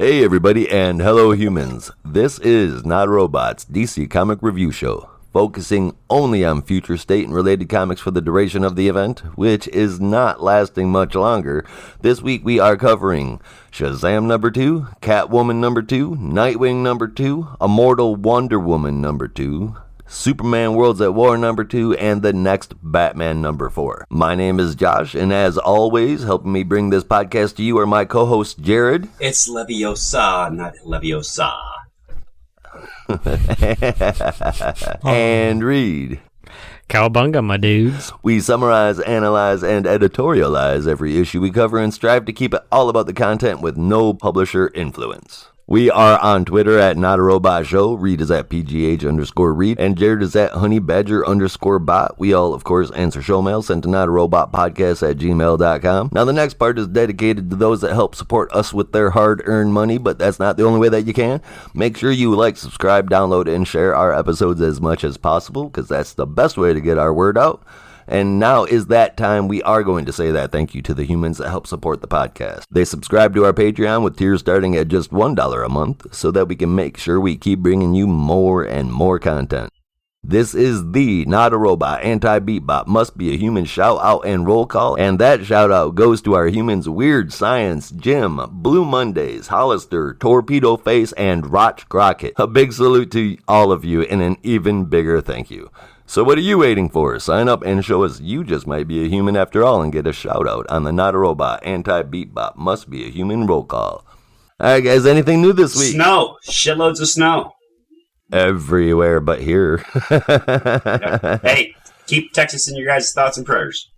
Hey everybody, and hello humans. This is Not Robots DC Comic Review Show, focusing only on future state and related comics for the duration of the event, which is not lasting much longer. This week we are covering Shazam number 2, Catwoman number 2, Nightwing number 2, Immortal Wonder Woman number 2, Superman Worlds at War number 2, and the next Batman number 4. My name is Josh, and as always, helping me bring this podcast to you are my co-host Jared. It's Leviosa, not Leviosa. And Reed. Cowabunga, my dudes. We summarize, analyze, and editorialize every issue we cover and strive to keep it all about the content with no publisher influence. We are on Twitter at Not a Robot Show. Reed is at PGH_Reed. And Jared is at HoneyBadger_Bot. We all, of course, answer show mail sent to notarobotpodcasts@gmail.com. Now, the next part is dedicated to those that help support us with their hard-earned money, but that's not the only way that you can. Make sure you like, subscribe, download, and share our episodes as much as possible, because that's the best way to get our word out. And now is that time we are going to say that thank you to the humans that help support the podcast. They subscribe to our Patreon with tiers starting at just $1 a month so that we can make sure we keep bringing you more and more content. This is the Not a Robot Anti-Beatbot Must Be a Human shout out and roll call, and that shout out goes to our humans Weird Science, Jim, Blue Mondays, Hollister, Torpedo Face, and Roch Crockett. A big salute to all of you and an even bigger thank you. So what are you waiting for? Sign up and show us you just might be a human after all and get a shout out on the Not a Robot Anti-Beatbot Must Be a Human roll call. Alright guys, anything new this week? Snow! Shitloads of snow. Everywhere but here. Yeah. Hey, keep Texas in your guys' thoughts and prayers.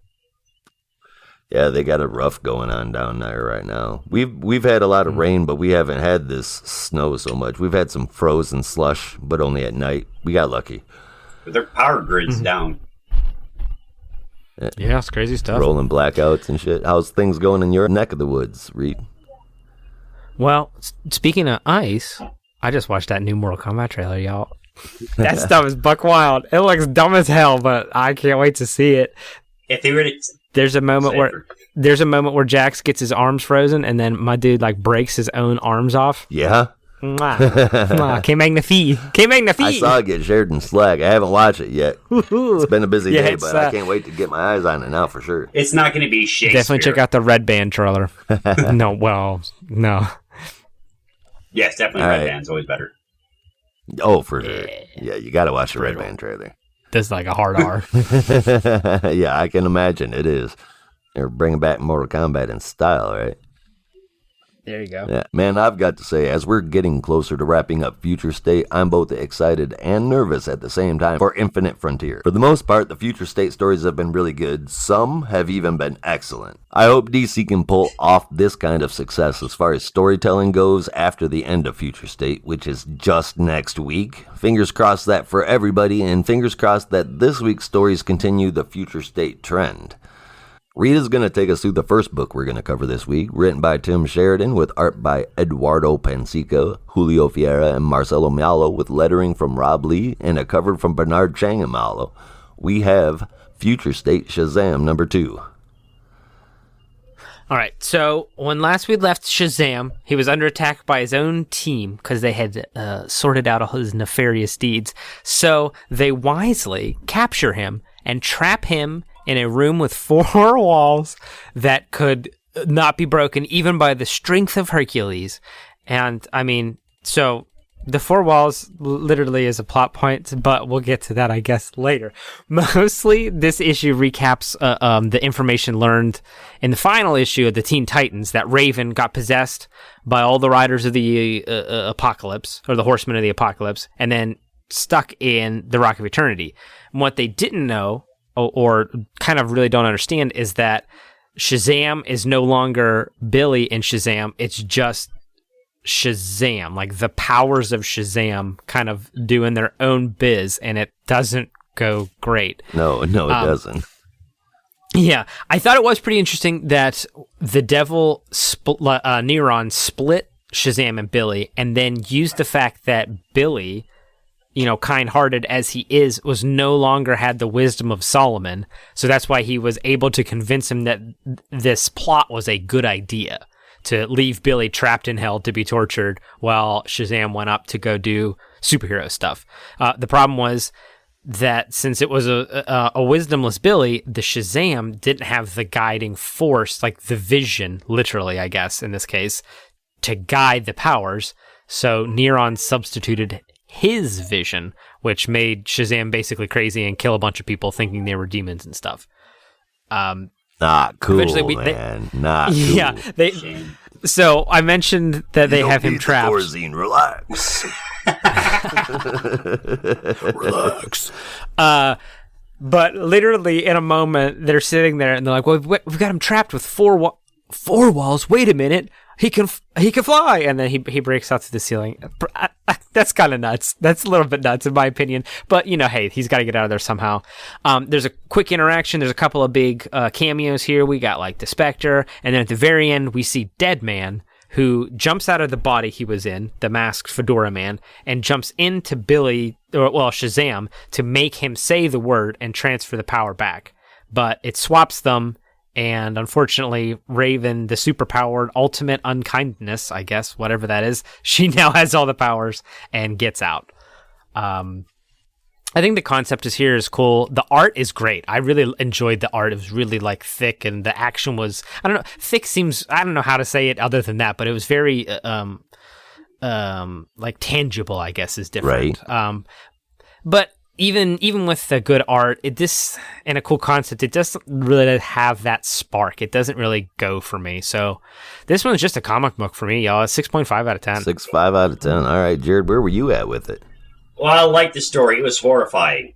Yeah, they got a rough going on down there right now. We've had a lot of rain, but we haven't had this snow so much. We've had some frozen slush, but only at night. We got lucky. But their power grid's down. Yeah, it's crazy stuff. Rolling blackouts and shit. How's things going in your neck of the woods, Reed? Well, speaking of ice, I just watched that new Mortal Kombat trailer, y'all. That stuff is buck wild. It looks dumb as hell, but I can't wait to see it. If they were to... There's a moment where Jax gets his arms frozen, and then my dude like breaks his own arms off. Yeah. Que magnifique. I saw it get shared in Slack. I haven't watched it yet. It's been a busy day, but I can't wait to get my eyes on it now for sure. It's not going to be Shakespeare. Definitely check out the Red Band trailer. No. Yes, definitely Red Band's always better. Oh, for sure. Yeah, you got to watch the Red Band trailer. This is like a hard R. Yeah, I can imagine it is. They're bringing back Mortal Kombat in style, right? There you go. Yeah, man, I've got to say, as we're getting closer to wrapping up Future State, I'm both excited and nervous at the same time for Infinite Frontier. For the most part, the Future State stories have been really good. Some have even been excellent. I hope DC can pull off this kind of success as far as storytelling goes after the end of Future State, which is just next week. Fingers crossed that for everybody, and fingers crossed that this week's stories continue the Future State trend. Rita's going to take us through the first book we're going to cover this week, written by Tim Sheridan with art by Eduardo Pansica, Julio Fiera, and Marcelo Mialo, with lettering from Rob Lee and a cover from Bernard Chang and Mialo. We have Future State Shazam number 2. All right, so when last we left Shazam, he was under attack by his own team because they had sorted out all his nefarious deeds. So they wisely capture him and trap him in a room with 4 walls that could not be broken even by the strength of Hercules. And, I mean, so the 4 walls literally is a plot point, but we'll get to that, I guess, later. Mostly, this issue recaps the information learned in the final issue of the Teen Titans that Raven got possessed by all the riders of the Apocalypse, or the Horsemen of the Apocalypse, and then stuck in the Rock of Eternity. And what they didn't know, or kind of really don't understand, is that Shazam is no longer Billy in Shazam. It's just Shazam, like the powers of Shazam kind of doing their own biz, and it doesn't go great. No, it doesn't. Yeah, I thought it was pretty interesting that the devil Neron split Shazam and Billy, and then used the fact that Billy, you know, kind-hearted as he is, was no longer had the wisdom of Solomon. So that's why he was able to convince him that this plot was a good idea. to leave Billy trapped in hell to be tortured while Shazam went up to go do superhero stuff. The problem was that since it was a wisdomless Billy, the Shazam didn't have the guiding force, like the vision, literally, I guess, in this case, to guide the powers. So Neron substituted his vision, which made Shazam basically crazy and kill a bunch of people thinking they were demons and stuff. Not cool, man. Not cool. Yeah. So I mentioned that they have him trapped. Thorazine, relax. Relax. But literally in a moment, they're sitting there and they're like, well, we've got him trapped with four walls. Wait a minute. He can fly. And then he breaks out to the ceiling. That's kind of nuts. That's a little bit nuts in my opinion. But, hey, he's got to get out of there somehow. There's a quick interaction. There's a couple of big cameos here. We got like the Spectre. And then at the very end, we see Dead Man, who jumps out of the body he was in, the masked fedora man, and jumps into Shazam, to make him say the word and transfer the power back. But it swaps them. And unfortunately, Raven, the superpowered ultimate unkindness, I guess, whatever that is, she now has all the powers and gets out. I think the concept is cool. The art is great. I really enjoyed the art. It was really like thick, and the action was, I don't know, thick seems, I don't know how to say it other than that, but it was very like tangible, I guess, is different. Right. But even with the good art, and a cool concept, it doesn't really have that spark. It doesn't really go for me. So this one's just a comic book for me, y'all. It's 6.5 out of 10. 6.5 out of 10. All right, Jared, where were you at with it? Well, I liked the story. It was horrifying.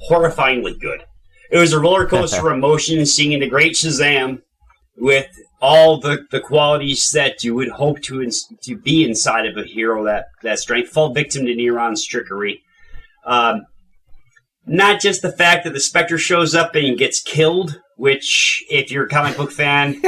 Horrifyingly good. It was a roller coaster of emotion, seeing the great Shazam with all the qualities that you would hope to be inside of a hero, that strength, fall victim to Neron's trickery. Not just the fact that the Spectre shows up and gets killed, which, if you're a comic book fan,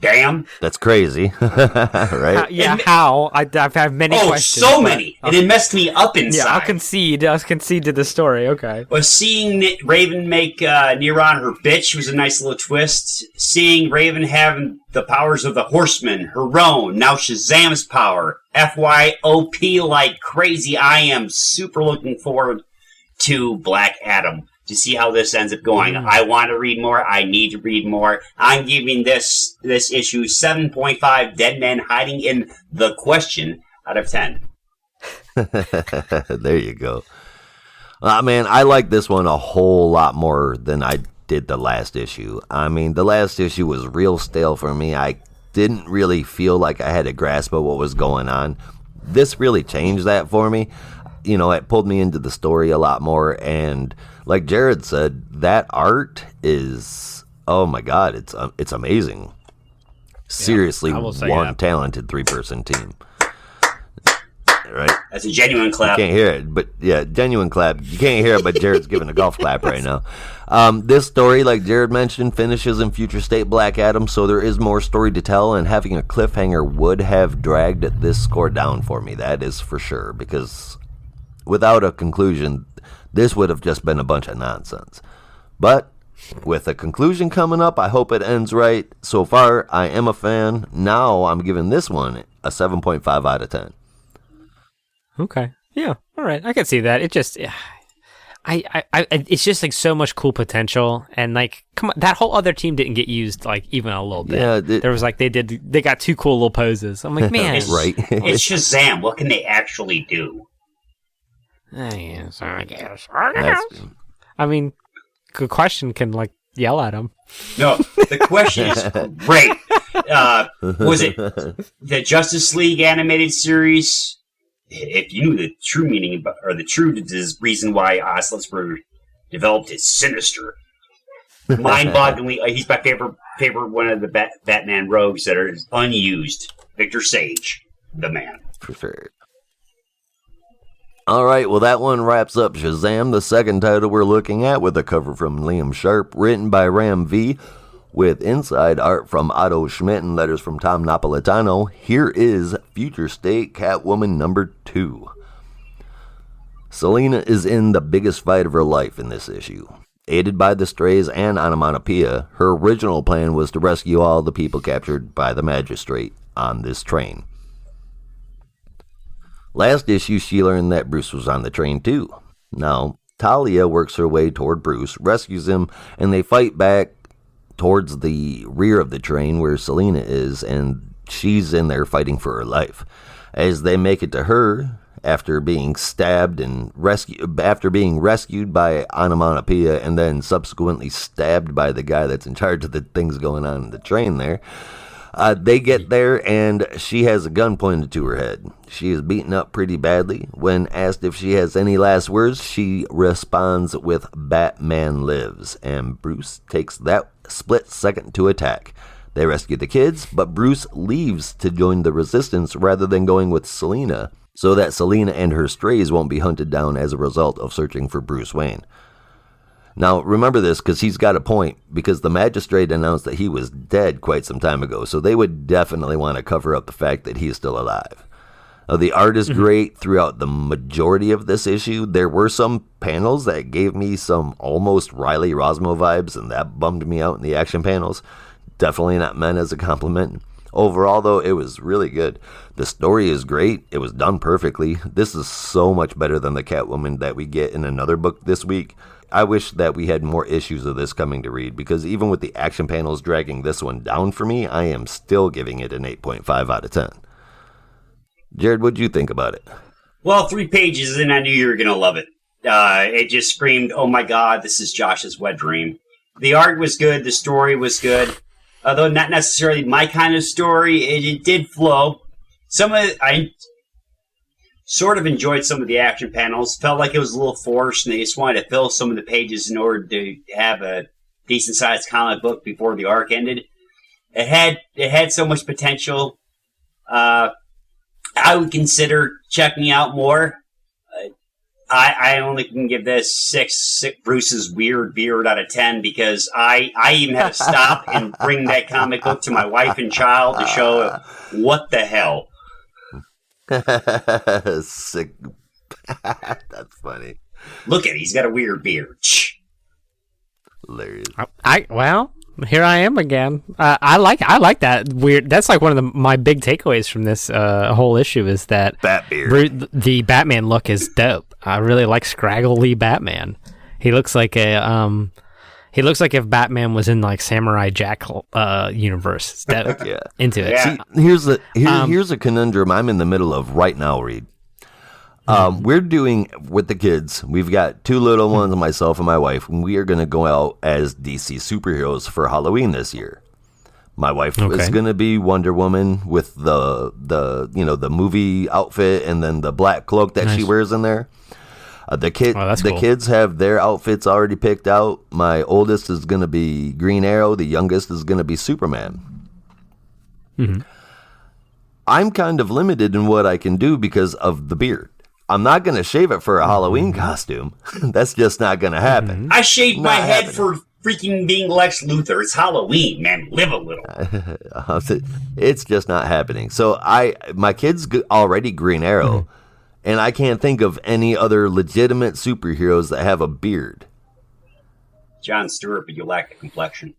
damn. That's crazy. Right? How? I have many questions. Oh, so many. And it messed me up inside. Yeah, I'll concede to the story, okay. Well, seeing Raven make Neron her bitch was a nice little twist. Seeing Raven having the powers of the Horseman, her own, now Shazam's power, FYOP like crazy. I am super looking forward to Black Adam to see how this ends up going. I want to read more. I need to read more. I'm giving this issue 7.5 Dead Men Hiding in the Question out of 10. There you go. Man, I like this one a whole lot more than I did the last issue. I mean, the last issue was real stale for me. I didn't really feel like I had a grasp of what was going on. This really changed that for me. It pulled me into the story a lot more, and like Jared said, that art is, oh my God, it's amazing. Seriously, one talented 3-person team. Right? That's a genuine clap. You can't hear it, but yeah, genuine clap. You can't hear it, but Jared's giving a golf clap right now. This story, like Jared mentioned, finishes in Future State Black Adam, so there is more story to tell, and having a cliffhanger would have dragged this score down for me. That is for sure, because without a conclusion, this would have just been a bunch of nonsense. But with a conclusion coming up, I hope it ends right. So far, I am a fan. Now I'm giving this one a 7.5 out of 10. Okay. Yeah. All right. I can see that. It just, it's just like so much cool potential, and like, come on, that whole other team didn't get used like even a little bit. Yeah. There was like they got 2 cool little poses. I'm like, man, right? It's Shazam. What can they actually do? Yes, I guess. I mean, good question. Can like yell at him? No, the question is great. Was it the Justice League animated series? If you knew the true meaning or the true reason why Oslips were developed is sinister, mind-bogglingly. He's my favorite one of the Batman rogues that are unused. Victor Sage, the man. Preferred. All right, well, that one wraps up Shazam, the second title we're looking at, with a cover from Liam Sharp, written by Ram V, with inside art from Otto Schmidt and letters from Tom Napolitano. Here is Future State Catwoman number 2. Selena is in the biggest fight of her life in this issue. Aided by the strays and onomatopoeia, her original plan was to rescue all the people captured by the magistrate on this train. Last issue, she learned that Bruce was on the train too. Now, Talia works her way toward Bruce, rescues him, and they fight back towards the rear of the train where Selena is, and she's in there fighting for her life. As they make it to her, after being stabbed and rescued by onomatopoeia and then subsequently stabbed by the guy that's in charge of the things going on in the train there, they get there and she has a gun pointed to her head. She is beaten up pretty badly. When asked if she has any last words, she responds with "Batman lives," and Bruce takes that split second to attack. They rescue the kids, but Bruce leaves to join the resistance rather than going with Selena, so that Selena and her strays won't be hunted down as a result of searching for Bruce Wayne. Now, remember this, because he's got a point, because the magistrate announced that he was dead quite some time ago, so they would definitely want to cover up the fact that he's still alive. The art is great throughout the majority of this issue. There were some panels that gave me some almost Riley Rosmo vibes, and that bummed me out in the action panels. Definitely not meant as a compliment. Overall, though, it was really good. The story is great. It was done perfectly. This is so much better than the Catwoman that we get in another book this week. I wish that we had more issues of this coming to read, because even with the action panels dragging this one down for me, I am still giving it an 8.5 out of 10. Jared, what'd you think about it? Well, 3 pages in, I knew you were going to love it. It just screamed, oh my god, this is Josh's wet dream. The art was good, the story was good. Although not necessarily my kind of story, it did flow. I sort of enjoyed some of the action panels. Felt like it was a little forced, and they just wanted to fill some of the pages in order to have a decent-sized comic book before the arc ended. It had so much potential. I would consider checking out more. I only can give this 6 Bruce's weird beard out of 10, because I even had to stop and bring that comic book to my wife and child to show what the hell. Sick. That's funny. Look at it, he's got a weird beard. Hilarious. Well, here I am again. I like that weird. That's like one of my big takeaways from this whole issue is that Batbeard. The Batman look is dope. I really like scraggly Batman. He looks like if Batman was in like Samurai Jack universe. It's dope. Yeah. Into it. Yeah. See, here's a conundrum I'm in the middle of right now, Reed. We're doing with the kids. We've got 2 little ones, myself and my wife, and we are going to go out as DC superheroes for Halloween this year. My wife is going to be Wonder Woman with the movie outfit and then the black cloak that she wears in there. The kids have their outfits already picked out. My oldest is going to be Green Arrow. The youngest is going to be Superman. Mm-hmm. I'm kind of limited in what I can do because of the beard. I'm not going to shave it for a Halloween costume. That's just not going to happen. I shaved my head for freaking being Lex Luthor. It's Halloween, man. Live a little. It's just not happening. So my kid's already Green Arrow, and I can't think of any other legitimate superheroes that have a beard. Jon Stewart, but you lack the complexion.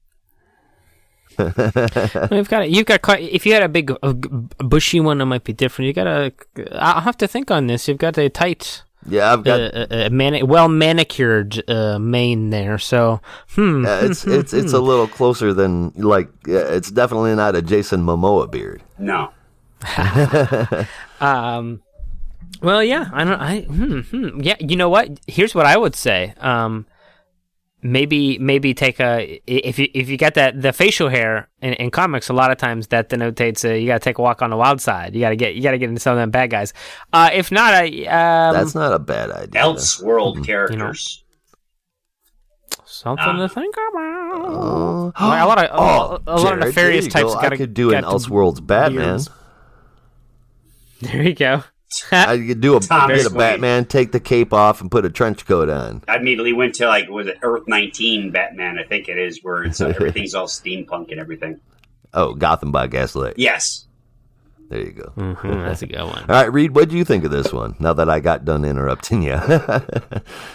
You've got quite, if you had a big bushy one, it might be different. I'll have to think on this. You've got a tight, I've got a well manicured mane there. So, it's a little closer than it's definitely not a Jason Momoa beard. No. Well, yeah, yeah. You know what? Here's what I would say. Maybe take if you got the facial hair in comics, a lot of times that denotes you got to take a walk on the wild side. You got to get into some of them bad guys. If not, that's not a bad idea. Elseworld characters. Something to think about. A lot of nefarious types. I could do an Elseworlds Batman. Beards. There you go. I could do a Batman, take the cape off, and put a trench coat on. I immediately went to was it Earth 19 Batman? I think it is, where it's everything's all steampunk and everything. Oh, Gotham by Gaslight. Yes. There you go. That's a good one. All right, Reed, what do you think of this one? Now that I got done interrupting you.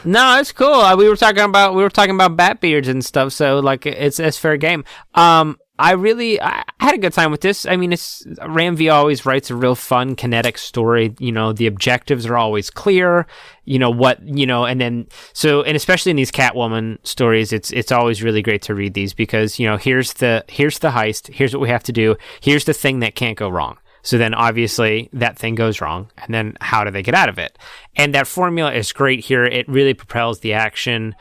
No, it's cool. We were talking about Batbeards and stuff, so like it's fair game. I had a good time with this. I mean, Ram V always writes a real fun, kinetic story. You know, the objectives are always clear. You know and especially in these Catwoman stories, it's always really great to read these because here's the heist, here's what we have to do, here's the thing that can't go wrong. So then obviously that thing goes wrong, and then how do they get out of it? And that formula is great here. It really propels the action.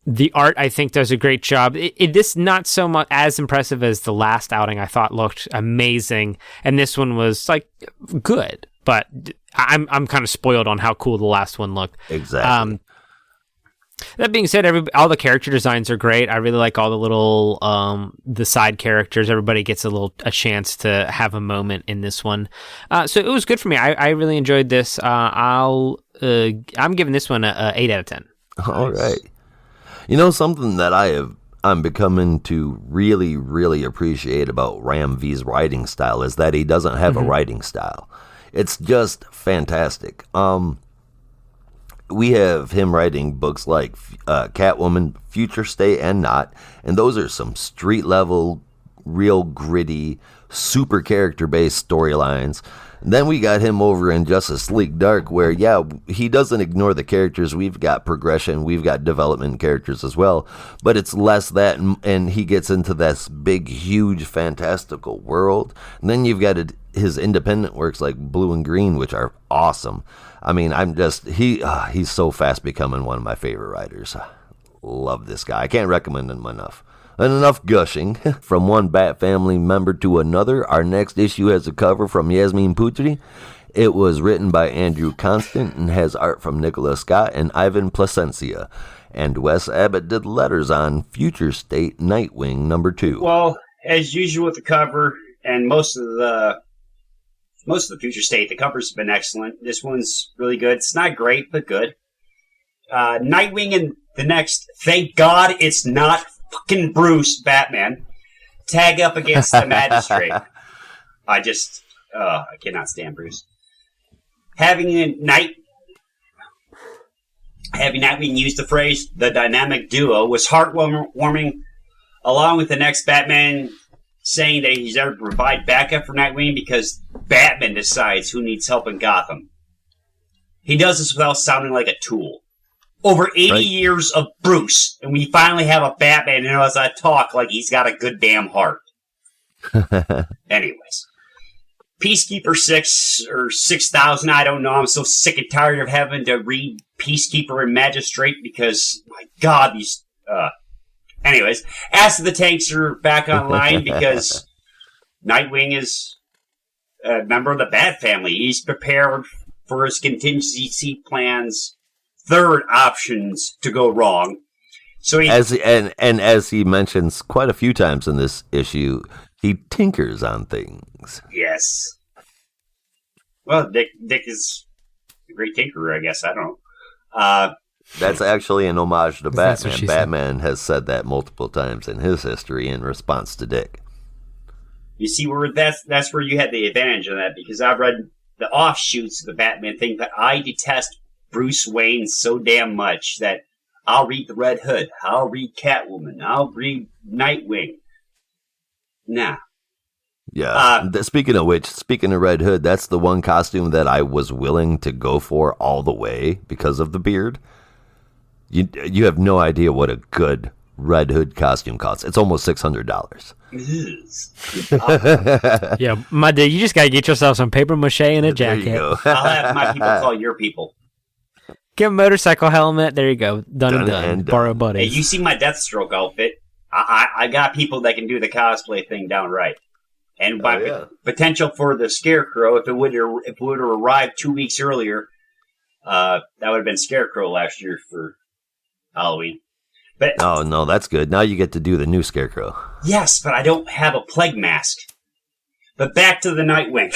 The art, I think, does a great job. This not so much as impressive as the last outing. I thought looked amazing, and this one was like good. But I'm kind of spoiled on how cool the last one looked. Exactly. That being said, all the character designs are great. I really like all the little the side characters. Everybody gets a chance to have a moment in this one. So it was good for me. I really enjoyed this. I'm giving this one a 8 out of 10. All right. Something that I'm becoming to really, really appreciate about Ram V's writing style is that he doesn't have a writing style. It's just fantastic. We have him writing books like Catwoman, Future State, and Not, and those are some street-level, real gritty, super character-based storylines. And then we got him over in Justice League Dark, where, he doesn't ignore the characters. We've got progression, we've got development characters as well, but it's less that, and he gets into this big, huge, fantastical world. And then you've got his independent works like Blue and Green, which are awesome. I mean, he's so fast becoming one of my favorite writers. Love this guy. I can't recommend him enough. And enough gushing. From one Bat family member to another, our next issue has a cover from Yasmin Putri. It was written by Andrew Constant and has art from Nicola Scott and Ivan Placencia. And Wes Abbott did letters on Future State Nightwing number 2. Well, as usual with the cover and most of the Future State, the covers have been excellent. This one's really good. It's not great, but good. Nightwing and the next, thank God it's not fucking Bruce Batman, tag up against the Magistrate. I cannot stand Bruce. Having Nightwing use the phrase "the dynamic duo" was heartwarming, along with the next Batman saying that he's there to provide backup for Nightwing because Batman decides who needs help in Gotham. He does this without sounding like a tool. Over 80 years of Bruce, and we finally have a Batman who knows how to talk like he's got a good damn heart. Anyways. Peacekeeper 6 or 6,000, I don't know. I'm so sick and tired of having to read Peacekeeper and Magistrate because, my God, these... Anyways, Ask the Tanks are back online because Nightwing is a member of the Bat family. He's prepared for his contingency plans. Third options to go wrong. So as he mentions quite a few times in this issue, he tinkers on things. Yes. Well, Dick is a great tinkerer, I guess. I don't know. That's actually an homage to Batman. Batman said. Has said that multiple times in his history in response to Dick. You see, where that's where you had the advantage of that, because I've read the offshoots of the Batman thing, but I detest Bruce Wayne so damn much that I'll read the Red Hood, I'll read Catwoman, I'll read Nightwing. Nah. Yeah. Speaking of Red Hood, that's the one costume that I was willing to go for all the way because of the beard. You have no idea what a good Red Hood costume costs. It's almost $600. Yeah, my dude, you just gotta get yourself some paper mache and a jacket. There you go. I'll have my people call your people. Get a motorcycle helmet. There you go. Done and done. Borrow buddies. Hey, you see my Deathstroke outfit? I got people that can do the cosplay thing downright. And by potential for the Scarecrow, if it would have arrived 2 weeks earlier, that would have been Scarecrow last year for Halloween. But oh no, that's good. Now you get to do the new Scarecrow. Yes, but I don't have a plague mask. But back to the Nightwing.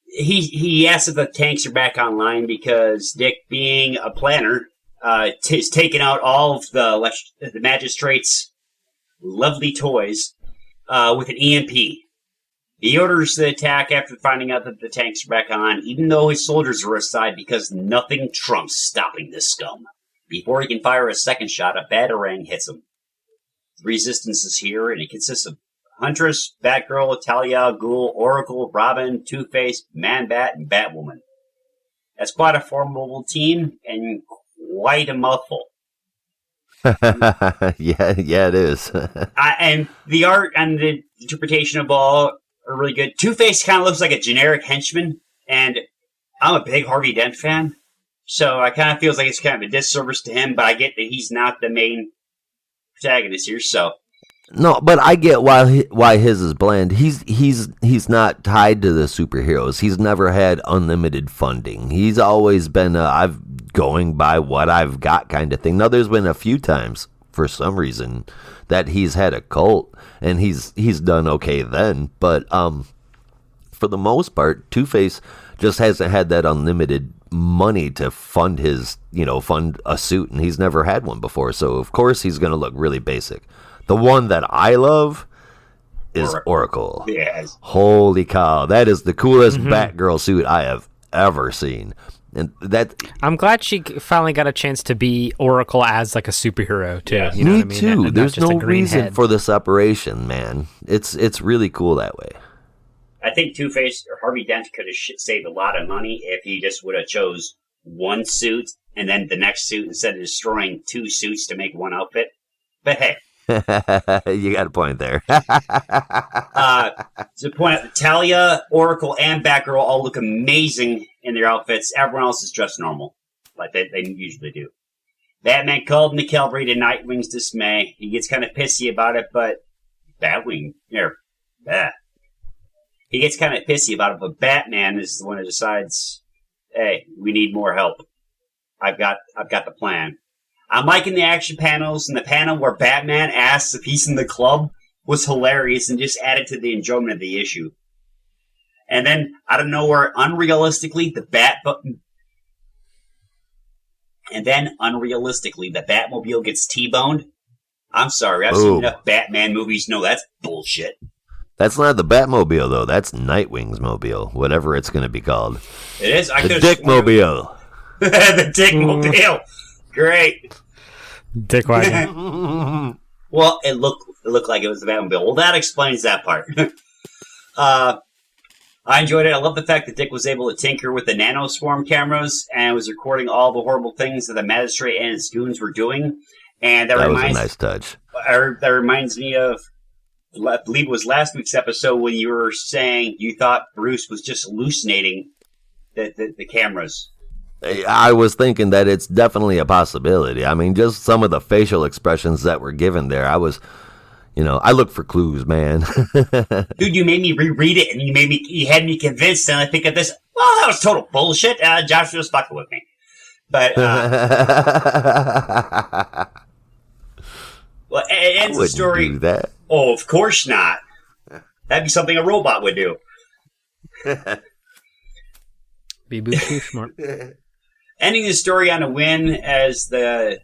He asked if the tanks are back online because Dick, being a planner, is taking out all of the magistrates' lovely toys with an EMP. He orders the attack after finding out that the tanks are back on, even though his soldiers are aside because nothing trumps stopping this scum. Before he can fire a second shot, a batarang hits him. The resistance is here, and it consists of Huntress, Batgirl, Talia, Ghoul, Oracle, Robin, Two-Face, Man-Bat, and Batwoman. That's quite a formidable team, and quite a mouthful. yeah, it is. And the art and the interpretation of all are really good. Two-Face kind of looks like a generic henchman, and I'm a big Harvey Dent fan, so I kind of feels like it's kind of a disservice to him, but I get that he's not the main protagonist here, so... No, but I get why his is bland. He's not tied to the superheroes. He's never had unlimited funding. He's always been I've going by what I've got kind of thing. Now there's been a few times for some reason that he's had a cult and he's done okay then, but for the most part, Two-Face just hasn't had that unlimited money to fund fund a suit, and he's never had one before. So of course he's going to look really basic. The one that I love is Oracle. Yes. Holy cow. That is the coolest Batgirl suit I have ever seen. And that I'm glad she finally got a chance to be Oracle as like a superhero too. Yeah. You know me what I mean? too. And There's not just no a green reason head. for the separation, man. It's really cool that way. I think Two-Face or Harvey Dent could have saved a lot of money if he just would have chose one suit and then the next suit instead of destroying two suits to make one outfit. But hey. You got a point there. To point out, Talia, Oracle, and Batgirl all look amazing in their outfits. Everyone else is dressed normal, like they usually do. Batman called in the cavalry to Nightwing's dismay. He gets kind of pissy about it, but He gets kind of pissy about it, but Batman is the one who decides, hey, we need more help. I've got the plan. I'm liking the action panels, and the panel where Batman asks if he's in the club was hilarious and just added to the enjoyment of the issue. And then, out of nowhere, unrealistically, the Batmobile gets T-boned. I'm sorry, I've seen enough Batman movies to know that's bullshit. That's not the Batmobile, though. That's Nightwing's mobile, whatever it's going to be called. It is. The Dickmobile. The Dickmobile. Great. Dick wagon. Well, it looked like it was the Batmobile. Well, that explains that part. I enjoyed it. I love the fact that Dick was able to tinker with the nanoswarm cameras and was recording all the horrible things that the magistrate and his goons were doing. And that was a nice touch. That reminds me of, I believe it was last week's episode when you were saying you thought Bruce was just hallucinating the cameras. I was thinking that it's definitely a possibility. I mean, just some of the facial expressions that were given there. I look for clues, man. Dude, you made me reread it, and you had me convinced, and I think of this. Well, that was total bullshit. Josh was fucking with me, but well, it ends the story. Do that. Oh, of course not. That'd be something a robot would do. Be too smart. Ending the story on a win as the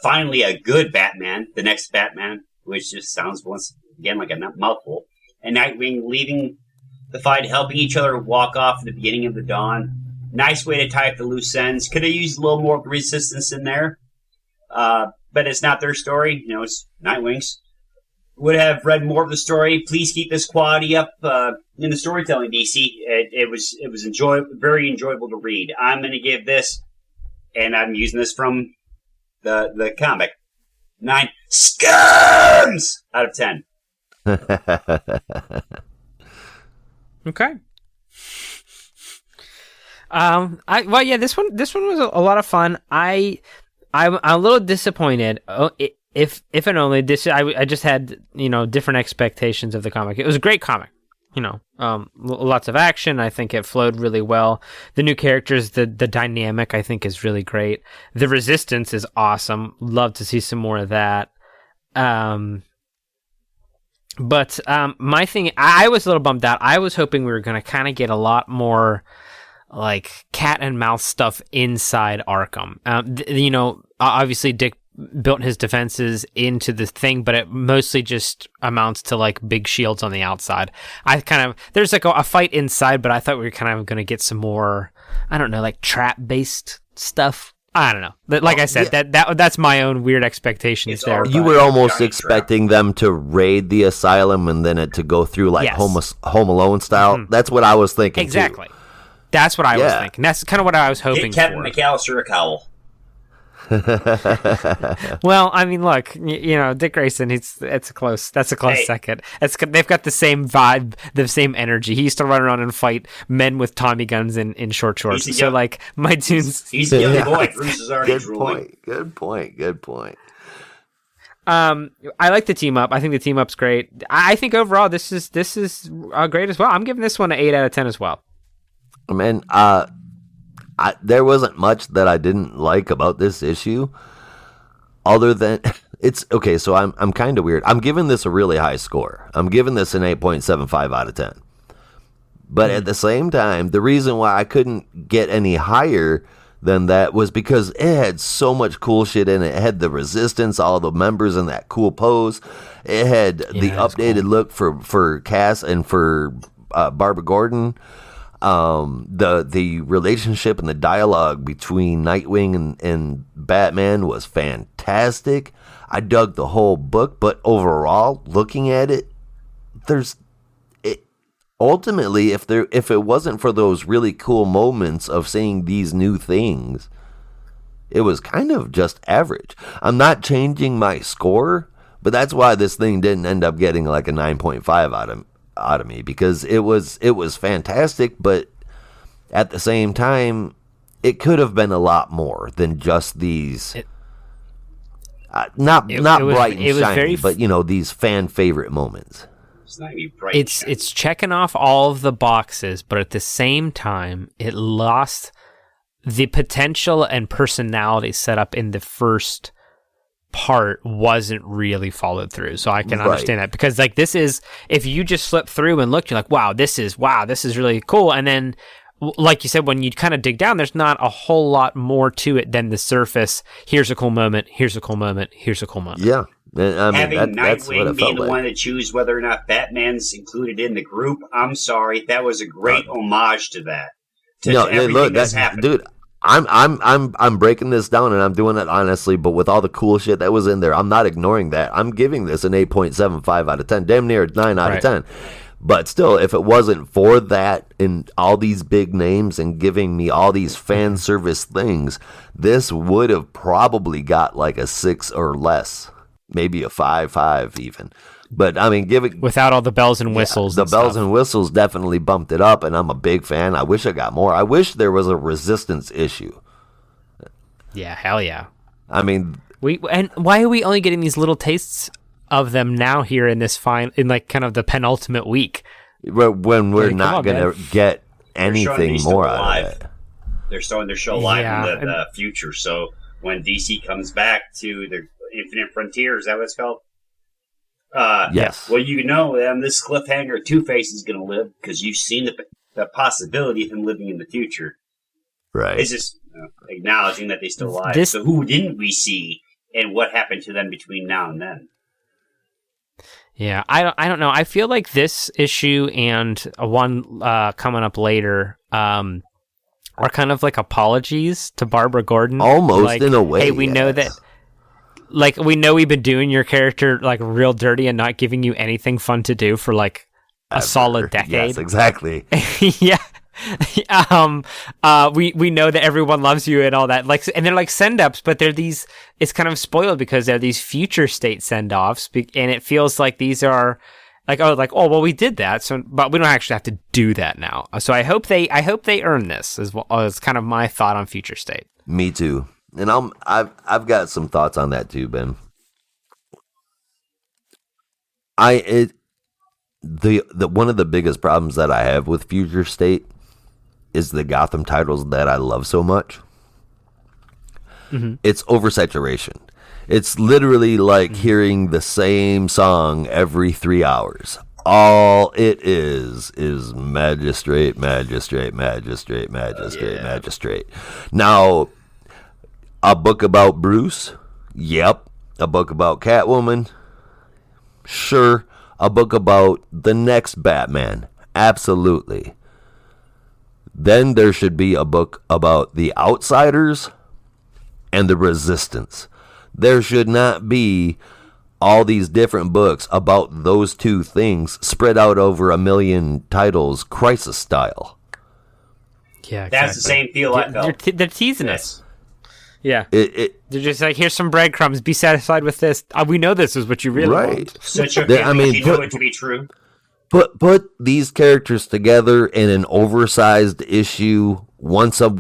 finally a good Batman, the next Batman, which just sounds once again like a mouthful, and Nightwing leaving the fight, helping each other walk off at the beginning of the dawn. Nice way to tie up the loose ends. Could have used a little more resistance in there, but it's not their story. It's Nightwing's. Would have read more of the story. Please keep this quality up in the storytelling, DC. It was very enjoyable to read. I'm going to give this, and I'm using this from the comic, 9 scums out of 10. Okay. This one was a lot of fun. I'm a little disappointed. If and only this, I just had different expectations of the comic. It was a great comic, lots of action. I think it flowed really well. The new characters, the dynamic, I think is really great. The resistance is awesome. Love to see some more of that. But my thing, I was a little bummed out. I was hoping we were going to kind of get a lot more like cat and mouse stuff inside Arkham. Obviously Dick built his defenses into the thing, but it mostly just amounts to like big shields on the outside. There's like a fight inside, but I thought we were kind of going to get some more, I don't know, like trap based stuff. I don't know. Like I said, that's my own weird expectations there. You were almost expecting them to raid the asylum and then it to go through like Home Alone style. Mm-hmm. That's what I was thinking. Exactly. Too. That's what I was thinking. That's kind of what I was hoping Captain for. McAllister a cowl. Well, I mean, look, Dick Grayson. That's a close second. They've got the same vibe, the same energy. He used to run around and fight men with Tommy guns in short shorts. So, like, my tunes. He's a young boy. Bruce is already drooling. Good point. I like the team up. I think the team up's great. I think overall this is great as well. I'm giving this one an 8 out of 10 as well. Man, there wasn't much that I didn't like about this issue, other than it's okay. So I'm kind of weird. I'm giving this a really high score. I'm giving this an 8.75 out of 10. But at the same time, the reason why I couldn't get any higher than that was because it had so much cool shit in it. It had the Resistance, all the members in that cool pose. It had the updated look for Cass and for Barbara Gordon. The relationship and the dialogue between Nightwing and Batman was fantastic. I dug the whole book, but overall, looking at it, ultimately, if it wasn't for those really cool moments of seeing these new things, it was kind of just average. I'm not changing my score, but that's why this thing didn't end up getting like a 9.5 out of me, because it was fantastic, but at the same time it could have been a lot more than just these not bright and shiny, but these fan favorite moments. It's checking off all of the boxes, but at the same time it lost the potential and personality set up in the first part wasn't really followed through. So I can understand that, because like this is, if you just flip through and look, you're like, wow, this is really cool. And then, like you said, when you kind of dig down, there's not a whole lot more to it than the surface. Here's a cool moment. Here's a cool moment. Here's a cool moment. Yeah. I mean, having that's Nightwing be the one to choose whether or not Batman's included in the group, I'm sorry, that was a great homage to that. To everything that's happened. Dude, I'm breaking this down, and I'm doing it honestly, but with all the cool shit that was in there, I'm not ignoring that. I'm giving this an 8.75 out of 10, damn near 9 out of 10. But still, if it wasn't for that and all these big names and giving me all these fan service things, this would have probably got like a 6 or less, maybe a 5 even. But I mean, without all the bells and whistles. The bells and whistles definitely bumped it up, and I'm a big fan. I wish I got more. I wish there was a Resistance issue. Yeah, hell yeah. I mean, and why are we only getting these little tastes of them now here in this in like kind of the penultimate week, when we're not gonna get anything more out of it? They're starting their show live in the future. So when DC comes back to their Infinite Frontier, is that what it's called? Yes. Well, this cliffhanger, Two-Face is going to live, because you've seen the possibility of him living in the future. Right. It's just acknowledging that they still alive. So who didn't we see, and what happened to them between now and then? Yeah, I don't know. I feel like this issue and one coming up later are kind of like apologies to Barbara Gordon. Almost, like, in a way. Hey, we know that. Like, we know we've been doing your character like real dirty and not giving you anything fun to do for like a solid decade. Yes, exactly. Yeah. We know that everyone loves you and all that. Like, and they're like send-ups, but they're these. It's kind of spoiled because they're these future state send-offs, and it feels like these are well, we did that, so but we don't actually have to do that now. So I hope they earn this. Is kind of my thought on future state. Me too. And I've got some thoughts on that too, Ben. The one of the biggest problems that I have with Future State is the Gotham titles that I love so much. Mm-hmm. It's oversaturation. It's literally like hearing the same song every 3 hours. All it is magistrate, magistrate, magistrate, magistrate, magistrate. Now, a book about Bruce Yep. A book about Catwoman. Sure. A book about the next Batman. Absolutely. Then there should be a book about the Outsiders and the Resistance. There should not be all these different books about those two things spread out over a million titles, Crisis style. Yeah, exactly. That's the same feel I felt. They're teasing us. Yeah. They're just like, here's some breadcrumbs. Be satisfied with this. We know this is what you really want. Such a feeling you know it to be true. Put these characters together in an oversized issue once a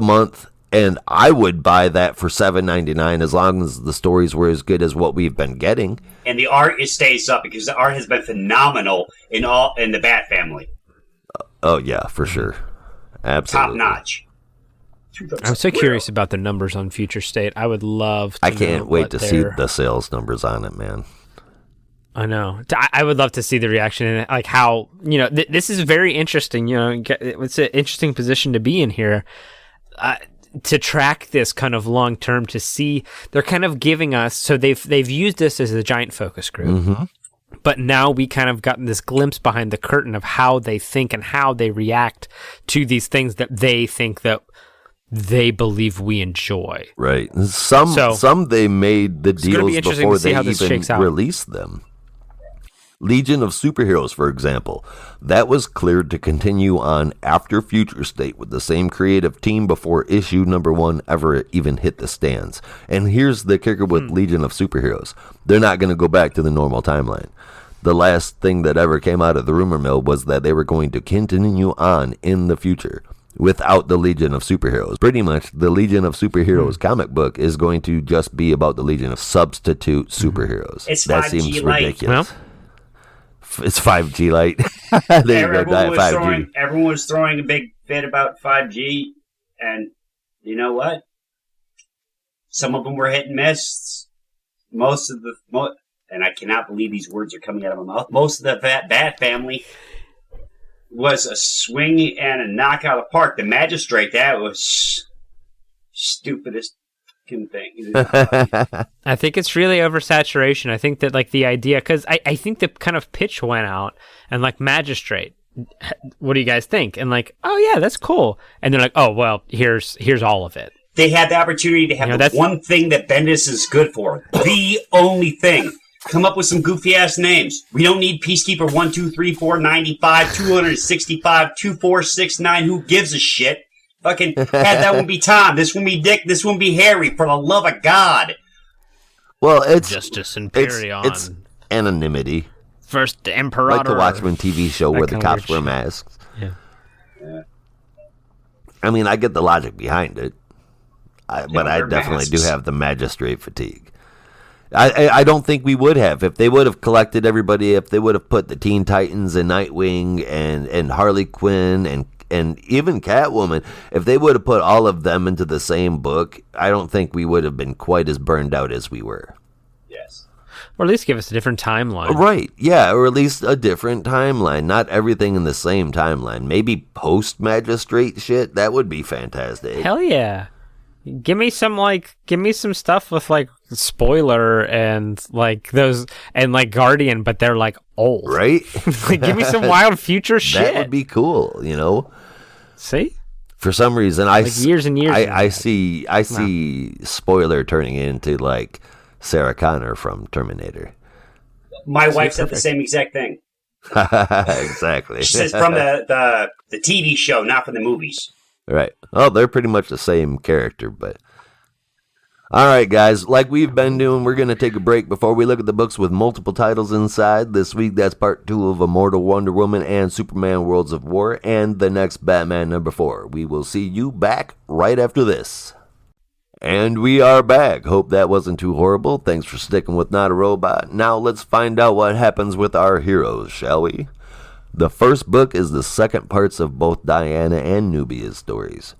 month, and I would buy that for $7.99 as long as the stories were as good as what we've been getting. And the art stays up because the art has been phenomenal in the Bat family. Oh yeah, for sure, absolutely, top notch. I'm so curious about the numbers on Future State. I would love to I can't wait to see the sales numbers on it, man. I know. I would love to see the reaction and like how, this is very interesting. It's an interesting position to be in here. To track this kind of long term, to see they're kind of giving us, so they've used this as a giant focus group, but now we kind of gotten this glimpse behind the curtain of how they think and how they react to these things that they think that they believe we enjoy. Right. Some they made the deals before they even released them. Legion of Superheroes, for example, that was cleared to continue on after Future State with the same creative team before issue number 1 ever even hit the stands. And here's the kicker with Legion of Superheroes. They're not going to go back to the normal timeline. The last thing that ever came out of the rumor mill was that they were going to continue on in the future without the Legion of Superheroes. Pretty much, the Legion of Superheroes comic book is going to just be about the Legion of substitute superheroes. It's that 5G seems light. ridiculous. Well, it's 5G light. Everyone was throwing a big fit about 5G, and you know what? Some of them were hit and miss. And I cannot believe these words are coming out of my mouth. Most of the Bat family was a swing and a knock out of the park. The Magistrate, that was stupidest thing. I think it's really oversaturation. I think that like the idea, because I think the kind of pitch went out and like Magistrate, what do you guys think? And like, oh yeah, that's cool. And they're like, oh well, here's all of it. They had the opportunity to have the one thing that Bendis is good for. The only thing. Come up with some goofy ass names. We don't need Peacekeeper 1, 2, 3, 4, 95, 265, 2469. Who gives a shit? Fucking had that one be Tom. This one be Dick. This one be Harry. For the love of God. Well, it's Justice Imperion. It's anonymity. First Emperor. Like the Watchmen TV show where the cops wear masks. Yeah. I mean, I get the logic behind it, but I definitely do have the Magistrate fatigue. I don't think we would have. If they would have collected everybody, if they would have put the Teen Titans and Nightwing and Harley Quinn and even Catwoman, if they would have put all of them into the same book, I don't think we would have been quite as burned out as we were. Yes. Or at least give us a different timeline. Right, yeah, or at least a different timeline. Not everything in the same timeline. Maybe post-Magistrate shit, that would be fantastic. Hell yeah. Give me some stuff with like Spoiler and like those and like Guardian, but they're like old, right? Like, give me some wild future shit. That would be cool, See, for some reason, years and years. I see Spoiler turning into like Sarah Connor from Terminator. My wife said the same exact thing. Exactly. She says from the TV show, not from the movies. Right. Oh, they're pretty much the same character, but... All right, guys. Like we've been doing, we're going to take a break before we look at the books with multiple titles inside. This week, that's part 2 of Immortal Wonder Woman and Superman Worlds of War, and the next Batman number 4. We will see you back right after this. And we are back. Hope that wasn't too horrible. Thanks for sticking with Not a Robot. Now let's find out what happens with our heroes, shall we? The first book is the second parts of both Diana and Nubia's stories.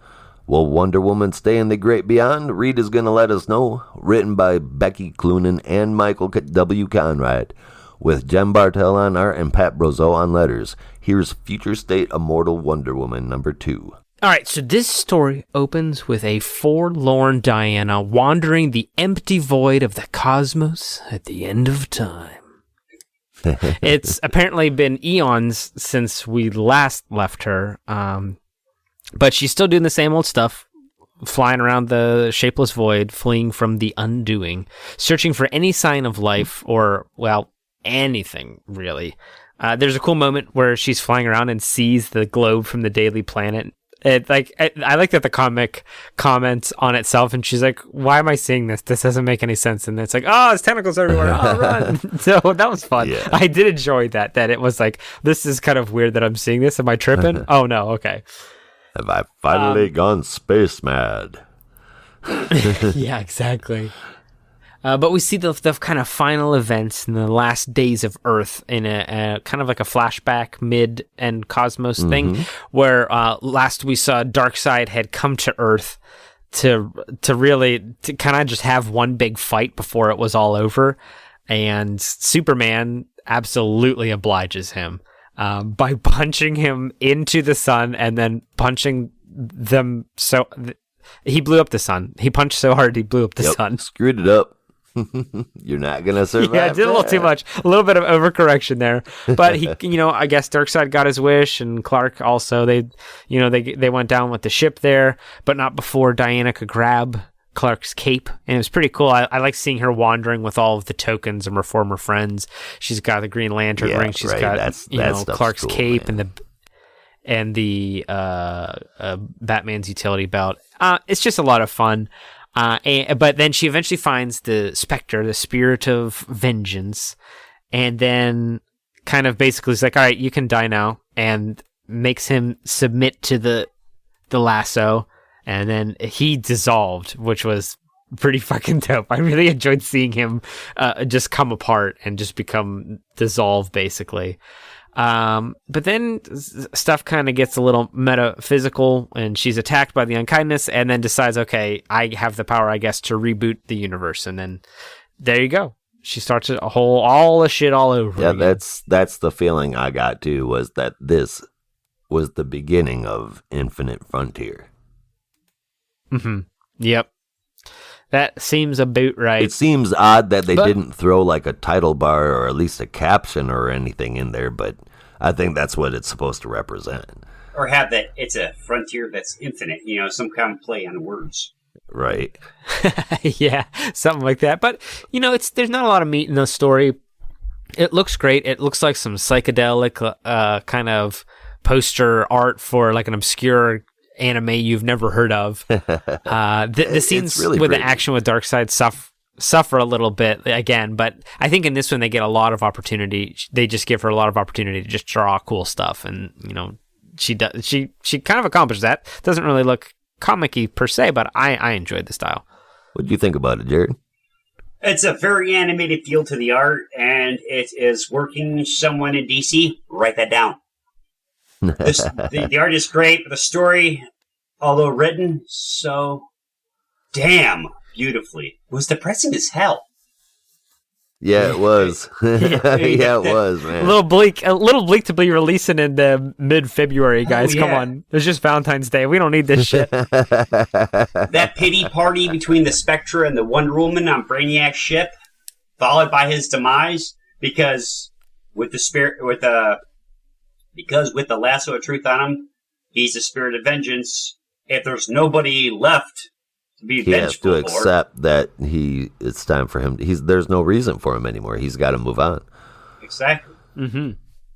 Will Wonder Woman stay in the great beyond? Reed is going to let us know. Written by Becky Cloonan and Michael W. Conrad, with Jen Bartel on art and Pat Brozeau on letters. Here's Future State Immortal Wonder Woman number 2. All right, so this story opens with a forlorn Diana wandering the empty void of the cosmos at the end of time. It's apparently been eons since we last left her, but she's still doing the same old stuff, flying around the shapeless void, fleeing from the undoing, searching for any sign of life or, well, anything, really. There's a cool moment where she's flying around and sees the globe from the Daily Planet. I like that the comic comments on itself, and she's like, "Why am I seeing this? This doesn't make any sense." And it's like, "Oh, there's tentacles everywhere! Oh, run!" So that was fun. Yeah. I did enjoy that. That it was like, "This is kind of weird that I'm seeing this. Am I tripping?" Oh no, okay. Have I finally gone space mad? Yeah, exactly. But we see the kind of final events in the last days of Earth in a kind of like a flashback mid-end cosmos thing, where last we saw Darkseid had come to Earth to kind of just have one big fight before it was all over, and Superman absolutely obliges him by punching him into the sun and then punching them so... He blew up the sun. He punched so hard he blew up the sun. Screwed it up. You're not gonna survive. Yeah, I did a little too much. A little bit of overcorrection there. But he, I guess Darkseid got his wish, and Clark also. They went down with the ship there, but not before Diana could grab Clark's cape, and it was pretty cool. I like seeing her wandering with all of the tokens of her former friends. She's got the Green Lantern ring. She's got Clark's cool, cape, man. and the Batman's utility belt. It's just a lot of fun. But then she eventually finds the Spectre, the spirit of vengeance, and then kind of basically is like, all right, you can die now, and makes him submit to the lasso, and then he dissolved, which was pretty fucking dope. I really enjoyed seeing him just come apart and just become dissolved, basically. But then stuff kind of gets a little metaphysical, and she's attacked by the unkindness, and then decides, okay, I have the power, I guess, to reboot the universe. And then there you go. She starts all the shit all over. Yeah, again. that's the feeling I got too, was that this was the beginning of Infinite Frontier. Mm-hmm. Yep. That seems about right. It seems odd that they didn't throw like a title bar or at least a caption or anything in there, but I think that's what it's supposed to represent. Or have that it's a frontier that's infinite, some kind of play on words. Right. Yeah, something like that. But, there's not a lot of meat in the story. It looks great. It looks like some psychedelic kind of poster art for like an obscure anime you've never heard of. The scenes really with the action with Darkseid suffer a little bit again, but I think in this one they get a lot of opportunity. They just give her a lot of opportunity to just draw cool stuff, and she kind of accomplished that. Doesn't really look comic-y per se, but I enjoyed the style. What do you think about it, Jared? It's a very animated feel to the art, and it is working. Someone in DC, write that down. The art is great, but the story, although written so damn beautifully, was depressing as hell. Yeah, it was. Yeah, it was, man. A little bleak to be releasing in the mid-February, guys. Come on. It's just Valentine's Day. We don't need this shit. That pity party between the Spectre and the Wonder Woman on Brainiac's ship, followed by his demise, because with the lasso of truth on him, he's the spirit of vengeance. If there's nobody left to be vengeful, he has to accept that it's time for him. There's no reason for him anymore. He's got to move on. Exactly. Mm-hmm.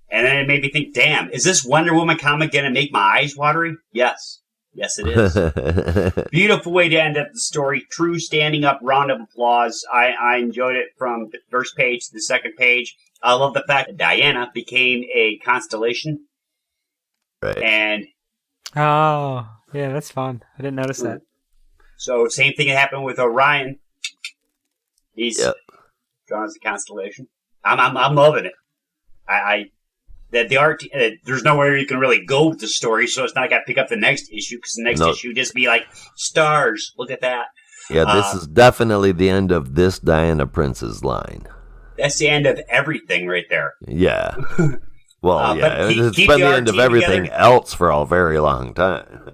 And then it made me think, damn, is this Wonder Woman comic going to make my eyes watery? Yes. Yes, it is. Beautiful way to end up the story. True standing up round of applause. I enjoyed it from the first page to the second page. I love the fact that Diana became a constellation. Right. And oh, yeah, that's fun. I didn't notice that. So same thing happened with Orion. He's drawn as a constellation. I'm loving it. The art. There's nowhere you can really go with the story, so it's not like I pick up the next issue, because the next issue just be like stars. Look at that. Yeah, this is definitely the end of this Diana Prince's line. That's the end of everything right there. Yeah. Well, it's been the end of everything else for a very long time.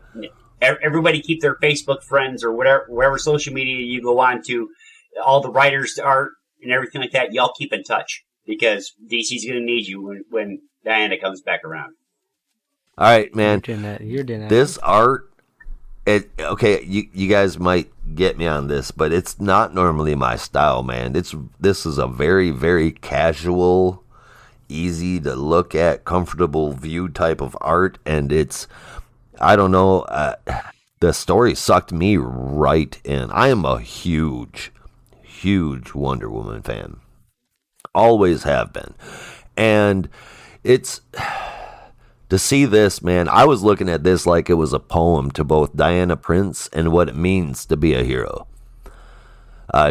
everybody keep their Facebook friends or wherever social media you go on to, all the writers art and everything like that. Y'all keep in touch because DC's going to need you when Diana comes back around. All right, man. You're doing that. This art, okay, you guys might get me on this, but it's not normally my style, man. This is a very, very casual, easy to look at, comfortable view type of art, and it's, I don't know, the story sucked me right in. I am a huge Wonder Woman fan. Always have been. And it's, to see this, man, I was looking at this like it was a poem to both Diana Prince and what it means to be a hero.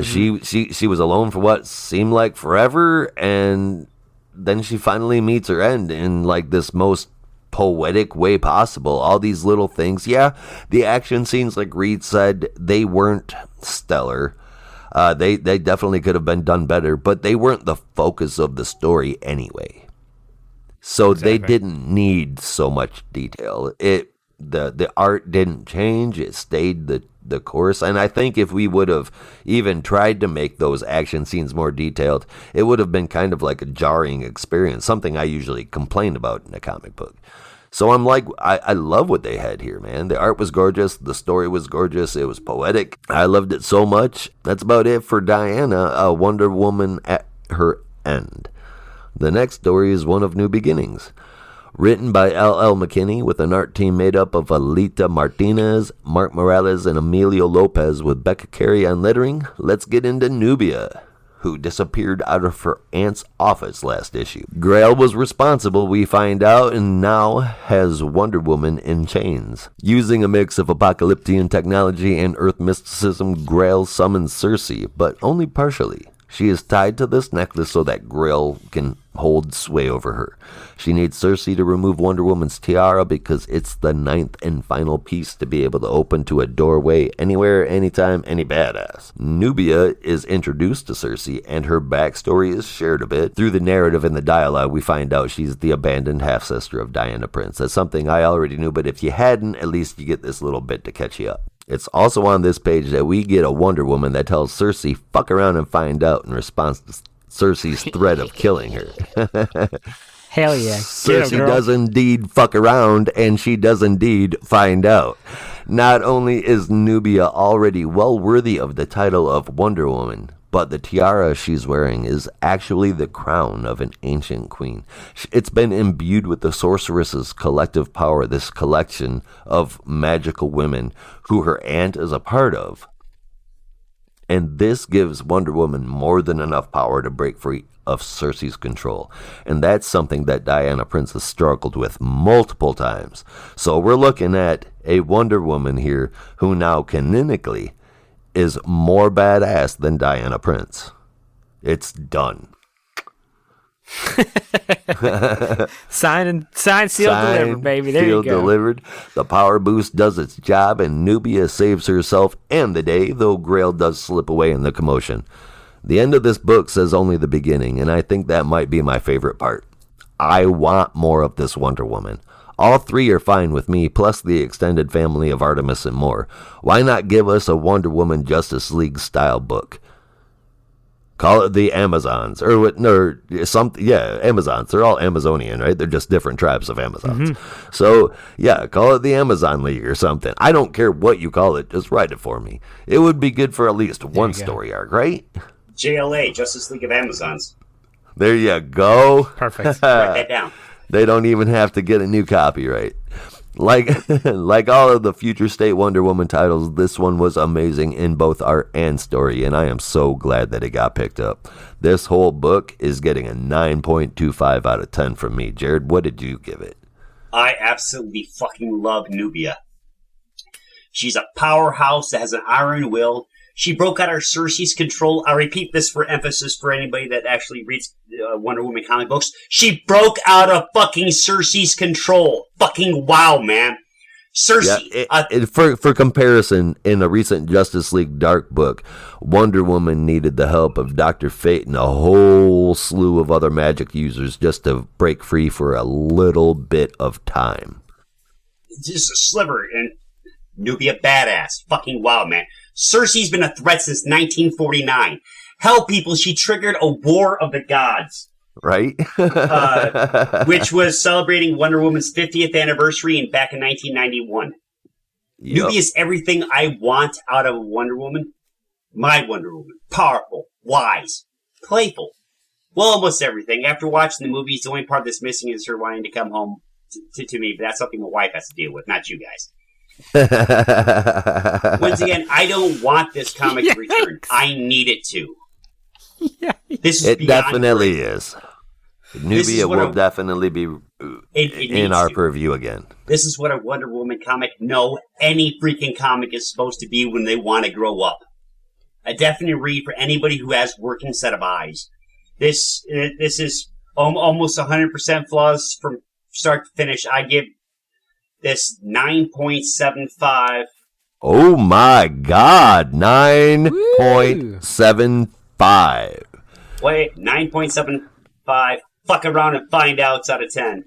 She was alone for what seemed like forever, and then she finally meets her end in like this most poetic way possible. All these little things. Yeah, the action scenes, like Reed said, they weren't stellar. They definitely could have been done better, but they weren't the focus of the story anyway. So They didn't need so much detail. The art didn't change. It stayed the course. And I think if we would have even tried to make those action scenes more detailed, it would have been kind of like a jarring experience, something I usually complain about in a comic book. So I'm like, I love what they had here, man. The art was gorgeous. The story was gorgeous. It was poetic. I loved it so much. That's about it for Diana, a Wonder Woman at her end. The next story is one of New Beginnings. Written by L.L. McKinney with an art team made up of Alita Martinez, Mark Morales, and Emilio Lopez with Becca Carey on lettering. Let's get into Nubia, who disappeared out of her aunt's office last issue. Grail was responsible, we find out, and now has Wonder Woman in chains. Using a mix of apocalyptic technology and Earth mysticism, Grail summons Circe, but only partially. She is tied to this necklace so that Grail can hold sway over her. She needs Circe to remove Wonder Woman's tiara because it's the 9th and final piece to be able to open to a doorway anywhere, anytime, any badass. Nubia is introduced to Circe, and her backstory is shared a bit. Through the narrative and the dialogue, we find out she's the abandoned half-sister of Diana Prince. That's something I already knew, but if you hadn't, at least you get this little bit to catch you up. It's also on this page that we get a Wonder Woman that tells Circe, fuck around and find out, in response to Circe's threat of killing her. Hell yeah. Circe does indeed fuck around, and she does indeed find out. Not only is Nubia already well worthy of the title of Wonder Woman, but the tiara she's wearing is actually the crown of an ancient queen. It's been imbued with the sorceress's collective power, this collection of magical women who her aunt is a part of. And this gives Wonder Woman more than enough power to break free of Circe's control. And that's something that Diana Prince has struggled with multiple times. So we're looking at a Wonder Woman here who now canonically is more badass than Diana Prince. It's done. Signed, sealed, delivered, baby. There you go. Delivered. The power boost does its job, and Nubia saves herself and the day, though Grail does slip away in the commotion. The end of this book says only the beginning, and I think that might be my favorite part. I want more of this Wonder Woman. All three are fine with me, plus the extended family of Artemis and more. Why not give us a Wonder Woman Justice League style book? Call it the Amazons, Amazons. They're all Amazonian, right? They're just different tribes of Amazons. Mm-hmm. So, yeah, call it the Amazon League or something. I don't care what you call it, just write it for me. It would be good for at least one story arc, right? JLA, Justice League of Amazons. There you go. Perfect. Write that down. They don't even have to get a new copyright. Like all of the future state Wonder Woman titles, this one was amazing in both art and story, and I am so glad that it got picked up. This whole book is getting a 9.25 out of 10 from me. Jared, what did you give it? I absolutely fucking love Nubia. She's a powerhouse that has an iron will. She broke out of Circe's control. I repeat this for emphasis for anybody that actually reads Wonder Woman comic books. She broke out of fucking Circe's control. Fucking wow, man. Circe. Yeah, for comparison, in a recent Justice League Dark book, Wonder Woman needed the help of Dr. Fate and a whole slew of other magic users just to break free for a little bit of time. Just a sliver. And Nubia badass. Fucking wild, man. Cersei's been a threat since 1949. Hell, people, she triggered a war of the gods. Right? Which was celebrating Wonder Woman's 50th anniversary back in 1991. Yep. Nubia is everything I want out of a Wonder Woman. My Wonder Woman. Powerful, wise, playful. Well, almost everything. After watching the movies, the only part that's missing is her wanting to come home to me, but that's something my wife has to deal with, not you guys. Once again, I don't want this comic to return. I need it to. This is it definitely is. Nubia will definitely be in our purview again. This is what a Wonder Woman comic, no, any freaking comic is supposed to be when they want to grow up. A definite read for anybody who has working set of eyes. This is almost 100% flawless from start to finish. I give this 9.75. Oh my God, 9.75. Wait, 9.75. Fuck around and find out out of 10.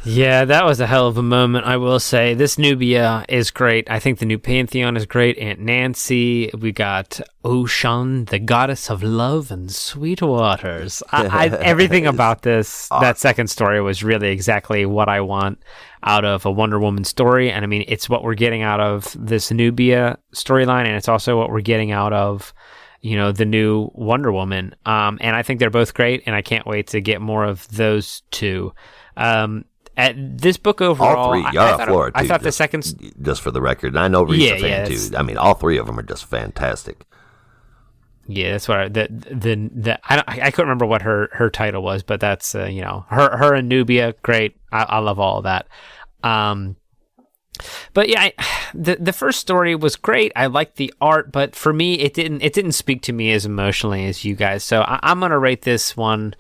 Yeah, that was a hell of a moment, I will say. This Nubia is great. I think the new Pantheon is great. Aunt Nancy. We got Ocean, the goddess of love and sweet waters. Everything about this, that second story was really exactly what I want out of a Wonder Woman story. And I mean, it's what we're getting out of this Nubia storyline, and it's also what we're getting out of, the new Wonder Woman. And I think they're both great, and I can't wait to get more of those two. At this book overall, all three. I thought the second, just for the record, and I know Reed's a fan too. I mean, all three of them are just fantastic. Yeah, that's what I couldn't remember what her title was, but that's her and Nubia, great. I love all of that. But yeah, the first story was great. I liked the art, but for me, it didn't speak to me as emotionally as you guys. So I'm gonna rate this one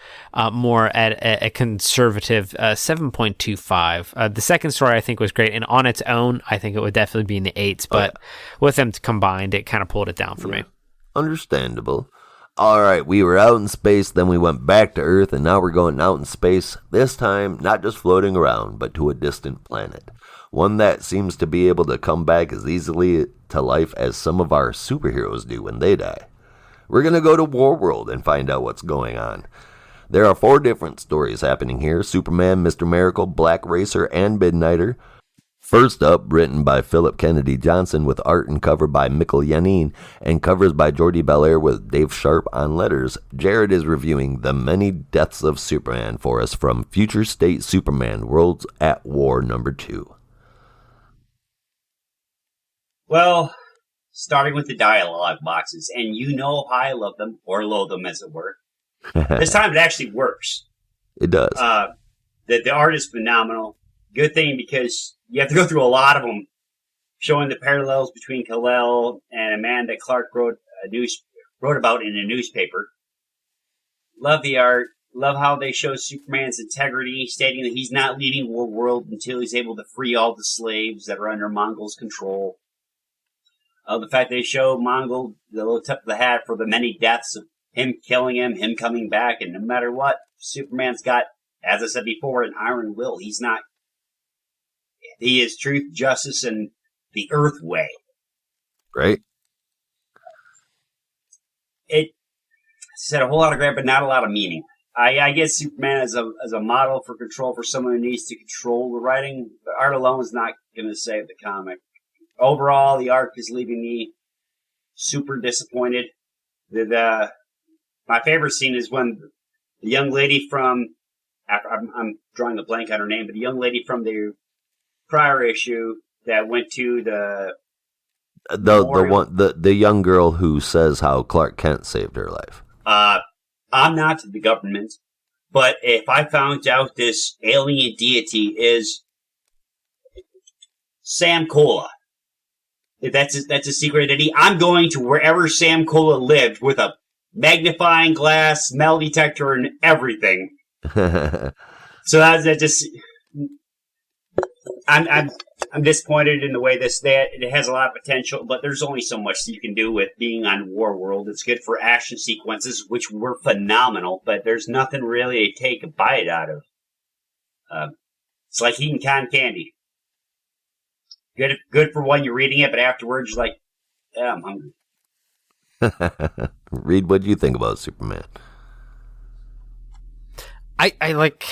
more at a conservative 7.25. The second story I think was great, and on its own, I think it would definitely be in the 8s. But with them combined, it kind of pulled it down for me. Understandable. All right, we were out in space, then we went back to Earth, and now we're going out in space. This time, not just floating around, but to a distant planet. One that seems to be able to come back as easily to life as some of our superheroes do when they die. We're going to go to Warworld and find out what's going on. There are 4 different stories happening here: Superman, Mr. Miracle, Black Racer, and Midnighter. First up, written by Philip Kennedy Johnson with art and cover by Mikkel Janin and covers by Jordi Belair with Dave Sharp on letters, Jared is reviewing The Many Deaths of Superman for us from Future State Superman Worlds at War number 2. Well, starting with the dialogue boxes, and you know how I love them, or loathe them as it were. This time it actually works. It does. The art is phenomenal. Good thing because you have to go through a lot of them, showing the parallels between Kal-El and a man that Clark wrote about in a newspaper. Love the art. Love how they show Superman's integrity, stating that he's not leaving Warworld until he's able to free all the slaves that are under Mongol's control. The fact they show Mongol the little tip of the hat for the many deaths of him killing him coming back, and no matter what, Superman's got, as I said before, an iron will. He is truth, justice, and the Earth way. Right. It said a whole lot of great, but not a lot of meaning. I get Superman as a model for control for someone who needs to control the writing. The art alone is not going to save the comic. Overall, the arc is leaving me super disappointed. My favorite scene is when the young lady from, I'm drawing a blank on her name, but the young lady from the prior issue that went to the young girl who says how Clark Kent saved her life. I'm not the government, but if I found out this alien deity is Sam Cola, if that's a secret identity, I'm going to wherever Sam Cola lived with a magnifying glass, metal detector, and everything. So that just, I'm disappointed in the way it has a lot of potential, but there's only so much you can do with being on Warworld. It's good for action sequences, which were phenomenal, but there's nothing really to take a bite out of. It's like eating cotton candy. Good for when you're reading it, but afterwards you're like, yeah, I'm hungry. Reed, what do you think about Superman? I like,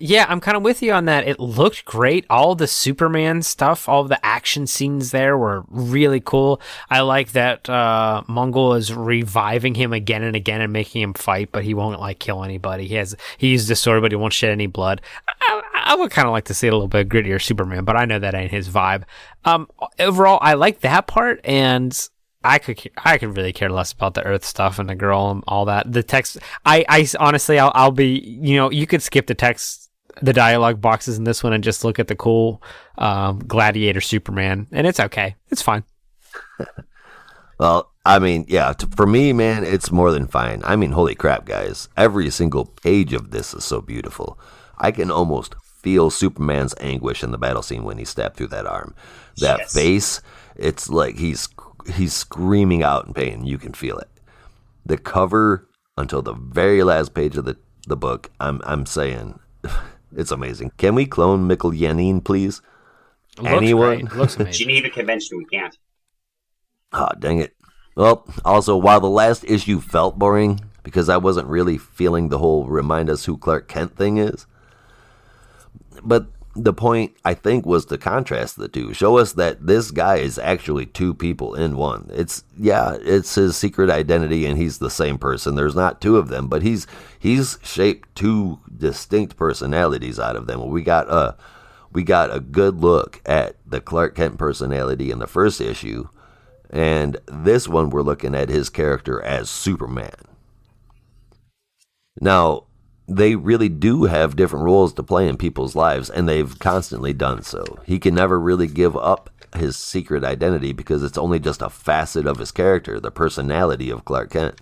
yeah, I'm kind of with you on that. It looked great. All the Superman stuff, all the action scenes there were really cool. I like that Mongol is reviving him again and again and making him fight, but he won't like kill anybody. He used the sword, but he won't shed any blood. I would kind of like to see a little bit grittier Superman, but I know that ain't his vibe. Overall, I like that part, and I could really care less about the Earth stuff and the girl and all that. The text, I honestly, I'll be, you could skip the text, the dialogue boxes in this one and just look at the cool gladiator Superman, and it's okay. It's fine. Well, I mean, yeah, for me, man, it's more than fine. I mean, holy crap, guys. Every single page of this is so beautiful. I can almost feel Superman's anguish in the battle scene when he stabbed through that arm. That face, it's like he's screaming out in pain. You can feel it. The cover until the very last page of the book, I'm saying it's amazing. Can we clone Mikkel Yanin, please? Anyone? Looks amazing. Geneva Convention, we can't. Oh, dang it. Well, also, while the last issue felt boring because I wasn't really feeling the whole remind us who Clark Kent thing is, but the point, I think, was to contrast the two. Show us that this guy is actually two people in one. It's his secret identity, and he's the same person. There's not two of them, but he's shaped two distinct personalities out of them. We got a good look at the Clark Kent personality in the first issue, and this one we're looking at his character as Superman. Now, they really do have different roles to play in people's lives, and they've constantly done so. He can never really give up his secret identity because it's only just a facet of his character, the personality of Clark Kent.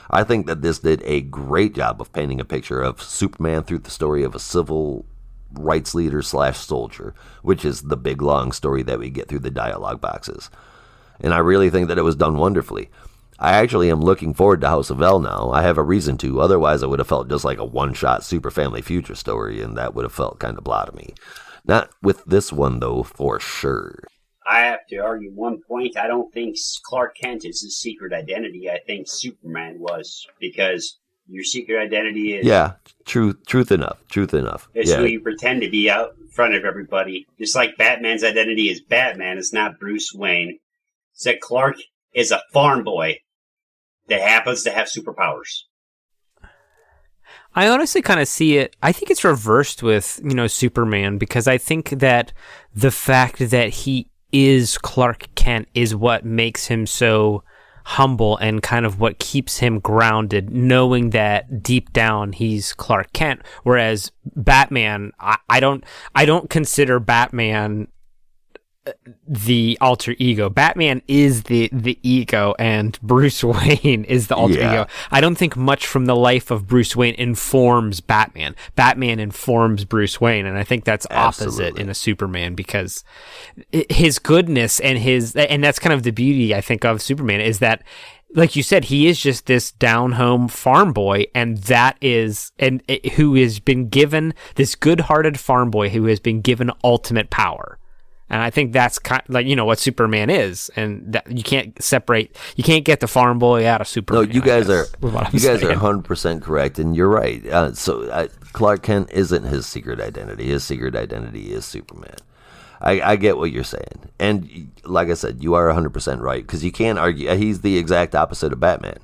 I think that this did a great job of painting a picture of Superman through the story of a civil rights leader / soldier, which is the big long story that we get through the dialogue boxes. And I really think that it was done wonderfully. I actually am looking forward to House of L now. I have a reason to. Otherwise, I would have felt just like a one-shot Super Family Future story, and that would have felt kind of blah to me. Not with this one, though, for sure. I have to argue one point. I don't think Clark Kent is his secret identity. I think Superman was, because your secret identity is... Yeah, truth enough. It's who you pretend to be out in front of everybody. Just like Batman's identity is Batman, it's not Bruce Wayne. It's that Clark is a farm boy that happens to have superpowers. I honestly kind of see it. I think it's reversed with, Superman, because I think that the fact that he is Clark Kent is what makes him so humble and kind of what keeps him grounded, knowing that deep down he's Clark Kent. Whereas Batman, I don't consider Batman the alter ego. Batman is the ego, and Bruce Wayne is the alter ego. I don't think much from the life of Bruce Wayne informs Batman. Batman informs Bruce Wayne, and I think that's opposite in a Superman, because his goodness and that's kind of the beauty, I think, of Superman, is that, like you said, he is just this down-home farm boy, and who has been given, this good-hearted farm boy who has been given ultimate power. And I think that's kind of like, what Superman is, and that you can't get the farm boy out of Superman. No, you guys are 100% correct, and you're right. Clark Kent isn't his secret identity. His secret identity is Superman. I get what you're saying, and like I said, you are 100% right, because you can't argue. He's the exact opposite of Batman.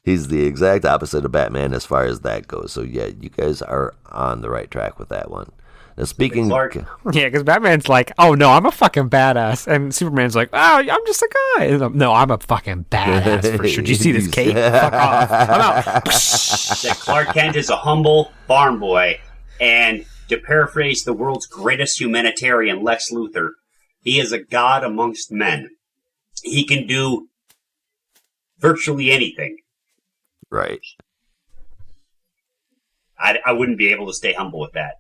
He's the exact opposite of Batman as far as that goes. So yeah, you guys are on the right track with that one. Now, speaking... Yeah, because Batman's like, oh, no, I'm a fucking badass. And Superman's like, oh, I'm just a guy. No, I'm a fucking badass for sure. Do you see this cape? Fuck off. I'm out. That Clark Kent is a humble farm boy. And to paraphrase the world's greatest humanitarian, Lex Luthor, he is a god amongst men. He can do virtually anything. Right. I wouldn't be able to stay humble with that.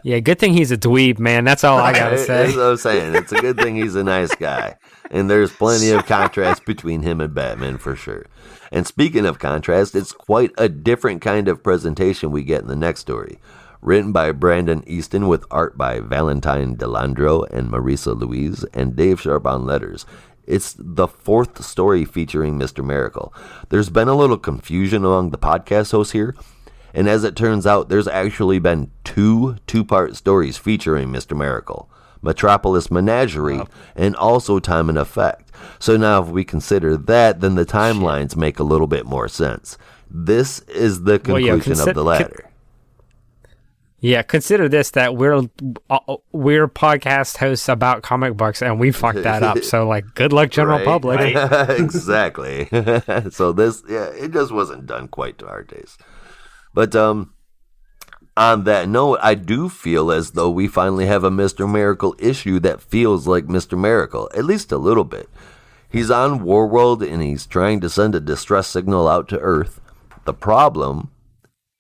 Yeah, good thing he's a dweeb, man. That's all I gotta say. That's what I'm saying. It's a good thing he's a nice guy. And there's plenty of contrast between him and Batman for sure. And speaking of contrast, it's quite a different kind of presentation we get in the next story. Written by Brandon Easton with art by Valentine Delandro and Marisa Louise and Dave Sharp on letters. It's the fourth story featuring Mr. Miracle. There's been a little confusion among the podcast hosts here, and as it turns out, there's actually been two-part stories featuring Mr. Miracle. Metropolis Menagerie, and also Time and Effect. So now if we consider that, then the timelines make a little bit more sense. This is the conclusion of the latter. Consider this, that we're podcast hosts about comic books, and we fucked that up. So, like, good luck, general public. Right. Exactly. So this, it just wasn't done quite to our taste. But, on that note, I do feel as though we finally have a Mr. Miracle issue that feels like Mr. Miracle, at least a little bit. He's on Warworld and he's trying to send a distress signal out to Earth. The problem,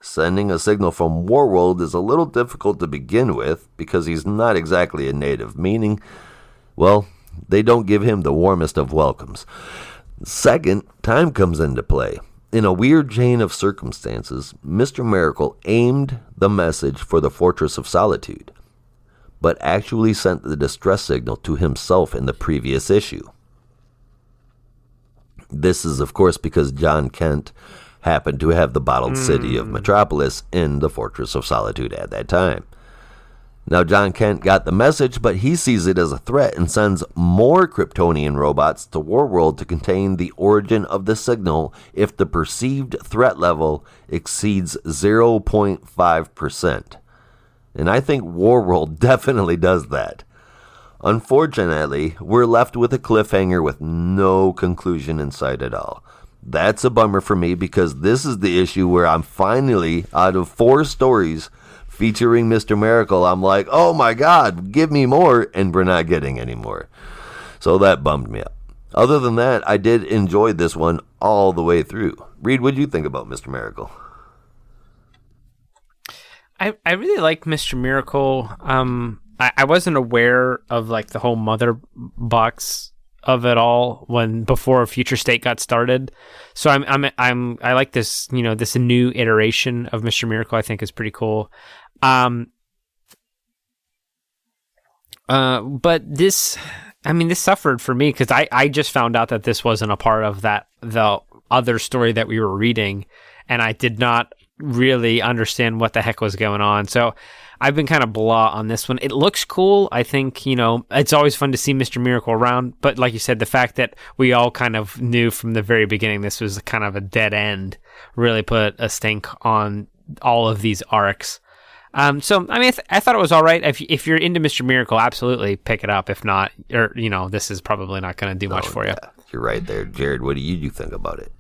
sending a signal from Warworld is a little difficult to begin with because he's not exactly a native, meaning, well, they don't give him the warmest of welcomes. Second, time comes into play. In a weird chain of circumstances, Mr. Miracle aimed the message for the Fortress of Solitude, but actually sent the distress signal to himself in the previous issue. This is, of course, because John Kent happened to have the bottled city of Metropolis in the Fortress of Solitude at that time. Now, John Kent got the message, but he sees it as a threat and sends more Kryptonian robots to Warworld to contain the origin of the signal if the perceived threat level exceeds 0.5%. And I think Warworld definitely does that. Unfortunately, we're left with a cliffhanger with no conclusion in sight at all. That's a bummer for me because this is the issue where I'm finally, out of 4 stories featuring Mr. Miracle, I'm like, oh my God, give me more, and we're not getting any more. So that bummed me up. Other than that, I did enjoy this one all the way through. Reed, what did you think about Mr. Miracle? I really like Mr. Miracle. I wasn't aware of like the whole mother box of it all before Future State got started. So I like this, this new iteration of Mr. Miracle. I think is pretty cool. But this suffered for me because I just found out that this wasn't a part of the other story that we were reading, and I did not really understand what the heck was going on. So I've been kind of blah on this one. It looks cool. I think, it's always fun to see Mr. Miracle around. But like you said, the fact that we all kind of knew from the very beginning this was kind of a dead end really put a stink on all of these arcs. I thought it was all right. If you're into Mr. Miracle, absolutely pick it up. If not, this is probably not going to do much for you. You're right there. Jared, what do you think about it?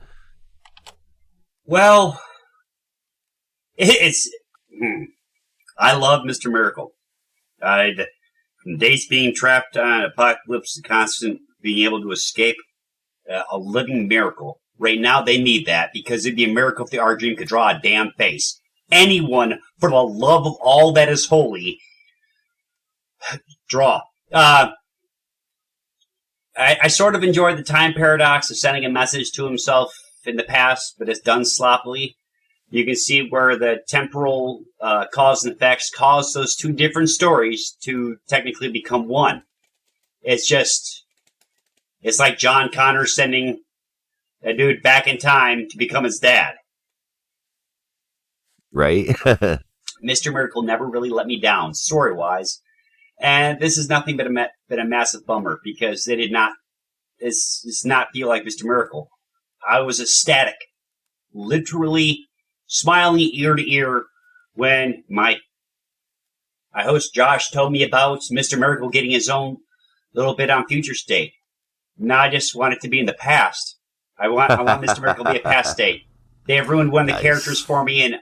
Well, I love Mr. Miracle. From days being trapped on Apocalypse to constant being able to escape, a living miracle. Right now, they need that because it'd be a miracle if the Argene could draw a damn face. Anyone, for the love of all that is holy, draw. I sort of enjoyed the time paradox of sending a message to himself in the past, but it's done sloppily. You can see where the temporal cause and effects cause those 2 different stories to technically become one. It's like John Connor sending a dude back in time to become his dad. Right? Mr. Miracle never really let me down, story-wise. And this is nothing but a massive bummer because they did not feel like Mr. Miracle. I was ecstatic, literally smiling ear to ear when my host Josh told me about Mr. Miracle getting his own little bit on Future State. Now I just want it to be in the past. I want Mr. Miracle to be a past state. They have ruined one of the characters for me, and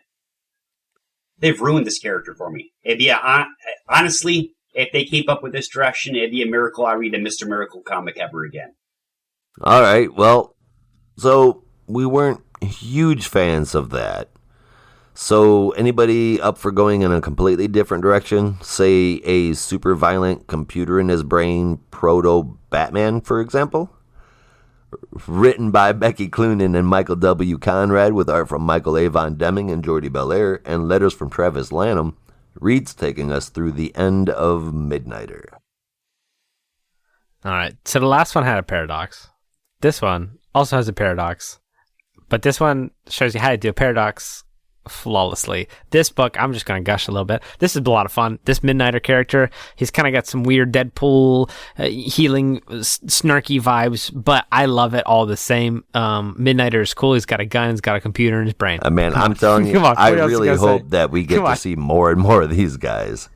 they've ruined this character for me. It'd be honestly, if they keep up with this direction, it'd be a miracle I read a Mr. Miracle comic ever again. All right, well, so we weren't huge fans of that. So anybody up for going in a completely different direction? Say a super violent computer in his brain proto-Batman, for example? Written by Becky Cloonan and Michael W. Conrad with art from Michael A. Von Deming and Jordi Belair and letters from Travis Lanham. Reed's taking us through the end of Midnighter. All right. So the last one had a paradox. This one also has a paradox. But this one shows you how to do a paradox flawlessly. This book, I'm just going to gush a little bit. This is a lot of fun. This Midnighter character, he's kind of got some weird Deadpool healing snarky vibes, but I love it all the same. Midnighter is cool. He's got a gun. He's got a computer in his brain. Man, I'm telling you, I really hope that we get to see more and more of these guys.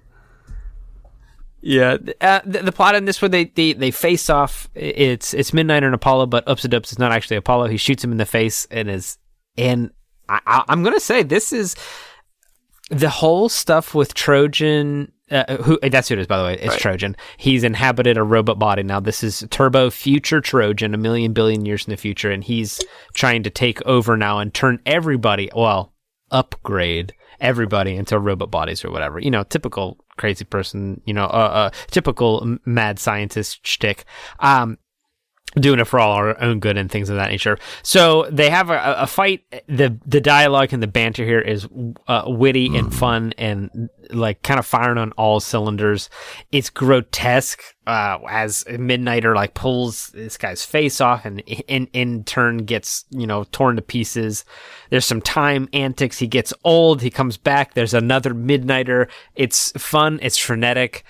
Yeah, the plot in this one, they face off. It's Midnighter and Apollo, but ups and ups, it's not actually Apollo. He shoots him in the face and I'm gonna say this is the whole stuff with Trojan. Who that's who it is, by the way. It's right. Trojan. He's inhabited a robot body. Now this is Turbo Future Trojan, 1 billion years in the future, and he's trying to take over now and turn everybody, upgrade everybody into robot bodies or whatever. Typical crazy person. Typical mad scientist shtick. Doing it for all our own good and things of that nature. So they have a fight. The dialogue and the banter here is witty and fun and like kind of firing on all cylinders. It's grotesque as Midnighter like pulls this guy's face off and in turn gets torn to pieces. There's some time antics. He gets old. He comes back. There's another Midnighter. It's fun. It's frenetic.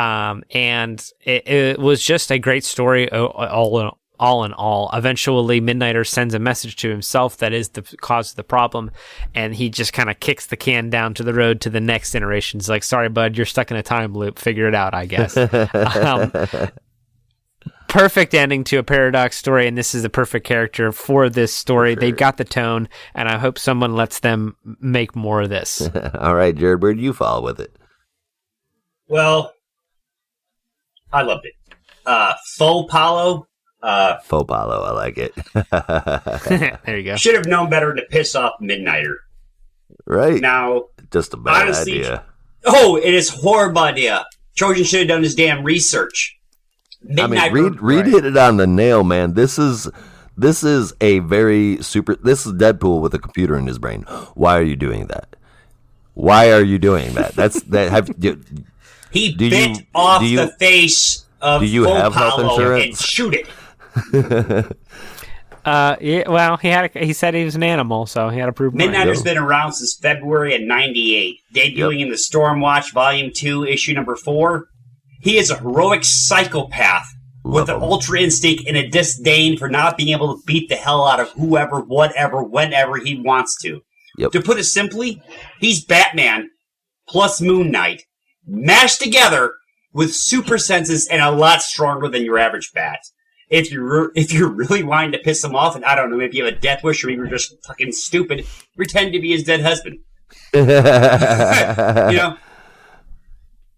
And it was just a great story all in all. Eventually, Midnighter sends a message to himself that is the cause of the problem, and he just kind of kicks the can down to the road to the next generation. He's like, sorry, bud, you're stuck in a time loop. Figure it out, I guess. Perfect ending to a paradox story, and this is the perfect character for this story. Sure. They've got the tone, and I hope someone lets them make more of this. All right, Jared, where do you fall with it? Well, I loved it. Faux Paulo. Faux Paulo, I like it. There you go. Should have known better to piss off Midnighter. Right. Now, just a bad honestly, idea. Oh, it is a horrible idea. Trojan should have done his damn research. Reed hit it on the nail, man. This is a very super. This is Deadpool with a computer in his brain. Why are you doing that? Why are you doing that? That's that. He bit off the face of Faux Paulo and shoot it. He said he was an animal, so he had to prove. Midnighter's been around since February of '98, debuting in the Stormwatch Volume 2, Issue number 4. He is a heroic psychopath with an ultra instinct and a disdain for not being able to beat the hell out of whoever, whatever, whenever he wants to. Yep. To put it simply, he's Batman plus Moon Knight mashed together with super senses and a lot stronger than your average bat. If you're really wanting to piss him off, and I don't know, maybe you have a death wish or you're just fucking stupid, pretend to be his dead husband.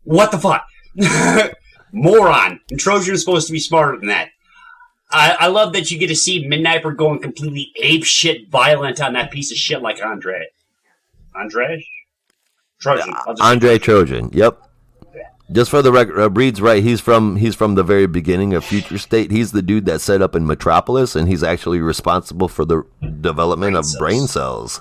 What the fuck? Moron. And Trojan is supposed to be smarter than that. I love that you get to see Midnighter going completely apeshit violent on that piece of shit like Andre? Trojan. Andre Trojan. Yep. Yeah. Just for the record, Reed's right. He's from the very beginning of Future State. He's the dude that set up in Metropolis, and he's actually responsible for the development of brain cells.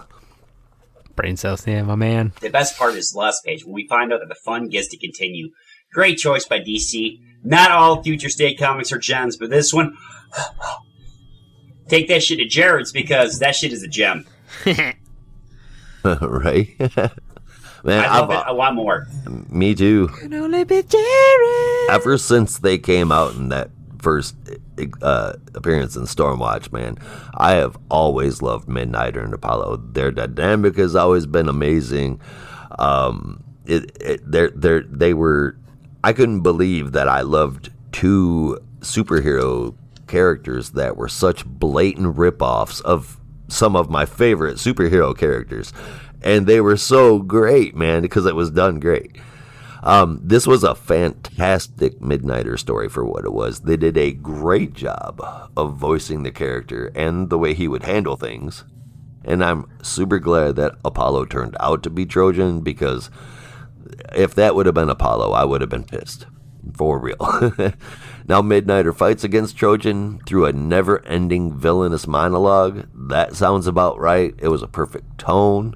Brain cells, yeah, my man. The best part is the last page when we find out that the fun gets to continue. Great choice by DC. Not all Future State comics are gems, but this one, take that shit to Jared's because that shit is a gem. Right. Man, I love it. I want more. Me too. Can only be Jared. Ever since they came out in that first appearance in Stormwatch, man, I have always loved Midnighter and Apollo. Their dynamic has always been amazing. They were. I couldn't believe that I loved two superhero characters that were such blatant ripoffs of some of my favorite superhero characters. And they were so great, man, because it was done great. This was a fantastic Midnighter story for what it was. They did a great job of voicing the character and the way he would handle things. And I'm super glad that Apollo turned out to be Trojan, because if that would have been Apollo, I would have been pissed. For real. Now Midnighter fights against Trojan through a never-ending villainous monologue. That sounds about right. It was a perfect tone.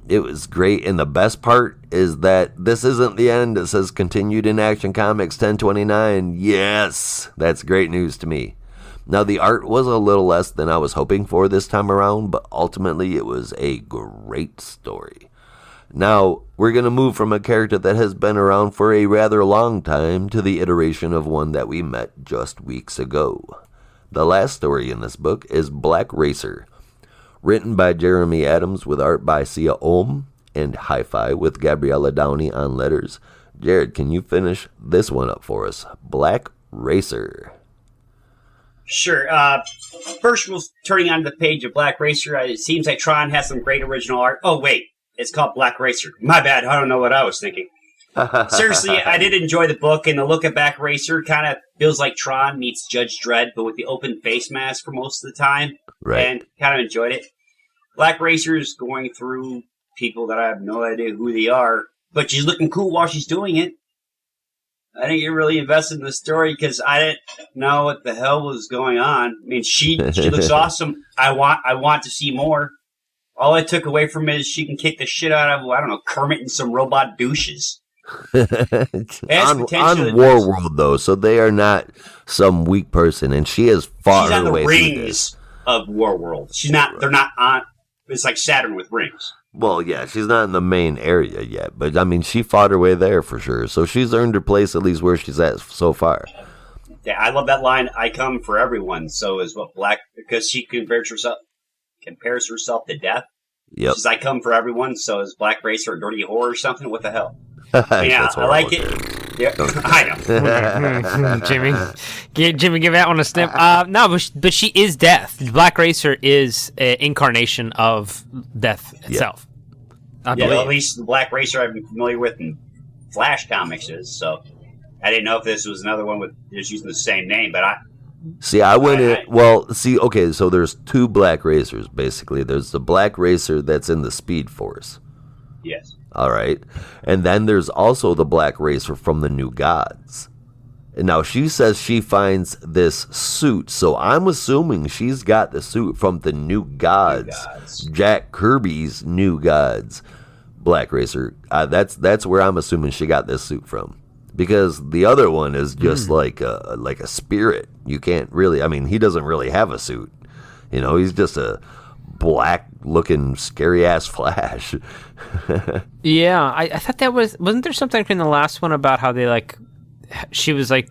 It was great. And the best part is that this isn't the end. It says continued in Action Comics 1029. Yes, that's great news to me. Now, the art was a little less than I was hoping for this time around, but ultimately it was a great story. Now, we're going to move from a character that has been around for a rather long time to the iteration of one that we met just weeks ago. The last story in this book is Black Racer, written by Jeremy Adams with art by Sia Ohm, and Hi-Fi with Gabriella Downey on letters. Jared, can you finish this one up for us? Black Racer. Sure. First, turning onto the page of Black Racer, it seems like Tron has some great original art. Oh, wait. It's called Black Racer. My bad. I don't know what I was thinking. Seriously, I did enjoy the book, and the look of Black Racer kind of feels like Tron meets Judge Dredd, but with the open face mask for most of the time. Right. And kind of enjoyed it. Black Racer is going through people that I have no idea who they are, but she's looking cool while she's doing it. I didn't get really invested in the story because I didn't know what the hell was going on. I mean, she looks awesome. I want to see more. All I took away from it is she can kick the shit out of, I don't know, Kermit and some robot douches. on Warworld, though, so they are not some weak person, and she has fought her way through this. She's on the rings of Warworld. She's not. Right. They're not on. It's like Saturn with rings. Well, yeah, she's not in the main area yet, but I mean, she fought her way there for sure. So she's earned her place at least where she's at so far. Yeah, I love that line. I come for everyone. So is what Black, because she compares herself to death. Yep. She says, I come for everyone. So is Black Racer a dirty whore or something? What the hell? Yeah, I like it. Yeah, I know. Jimmy, give that one a snip. No, but she is death. Black Racer is an incarnation of death itself. Yeah, well, at least the Black Racer I've been familiar with in Flash comics is. So I didn't know if this was another one with just using the same name, but okay, so there's two Black Racers, basically. There's the Black Racer that's in the Speed Force. Yes. All right. And then there's also the Black Racer from the New Gods. And now she says she finds this suit, so I'm assuming she's got the suit from the New Gods. Jack Kirby's New Gods Black Racer. That's where I'm assuming she got this suit from. Because the other one is just like a spirit. You can't really, I mean, he doesn't really have a suit. You know, he's just a black-looking, scary-ass Flash. Yeah, I thought that wasn't there something in the last one about how they, she was, I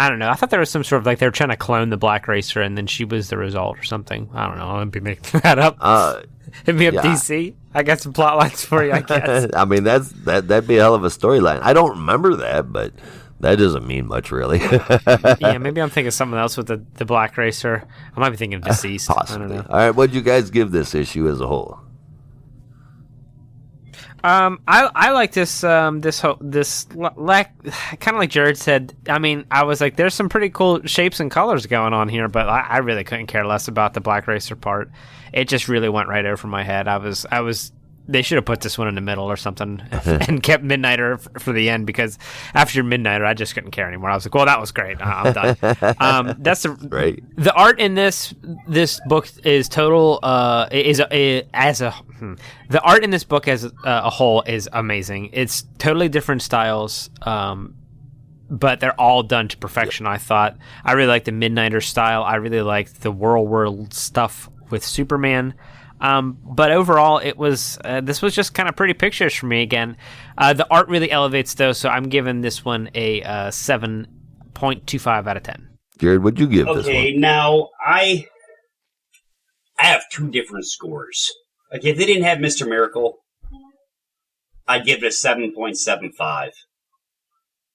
don't know. I thought there was some sort of, they were trying to clone the Black Racer, and then she was the result or something. I don't know. I'll be making that up. Hit me up, yeah. DC. I got some plot lines for you, I guess. I mean, that'd be a hell of a storyline. I don't remember that, but that doesn't mean much, really. Yeah, maybe I'm thinking of someone else with the Black Racer. I might be thinking of Deceased. Possibly. I don't know. All right, what'd you guys give this issue as a whole? I like this kind of like Jared said. I mean, I was like, there's some pretty cool shapes and colors going on here, but I really couldn't care less about the Black Racer part. It just really went right over my head. They should have put this one in the middle or something and kept Midnighter for the end, because after Midnighter, I just couldn't care anymore. I was like, well, that was great. I'm done. Right. The art in this book is total. The art in this book as a whole is amazing. It's totally different styles, but they're all done to perfection. I thought I really liked the Midnighter style. I really liked the World stuff with Superman. But overall, it was this was just kind of pretty pictures for me again. The art really elevates, though, so I'm giving this one a 7.25 out of 10. Jared, what'd you give this one? Okay, now I have two different scores. Okay, if they didn't have Mr. Miracle, I'd give it a 7.75.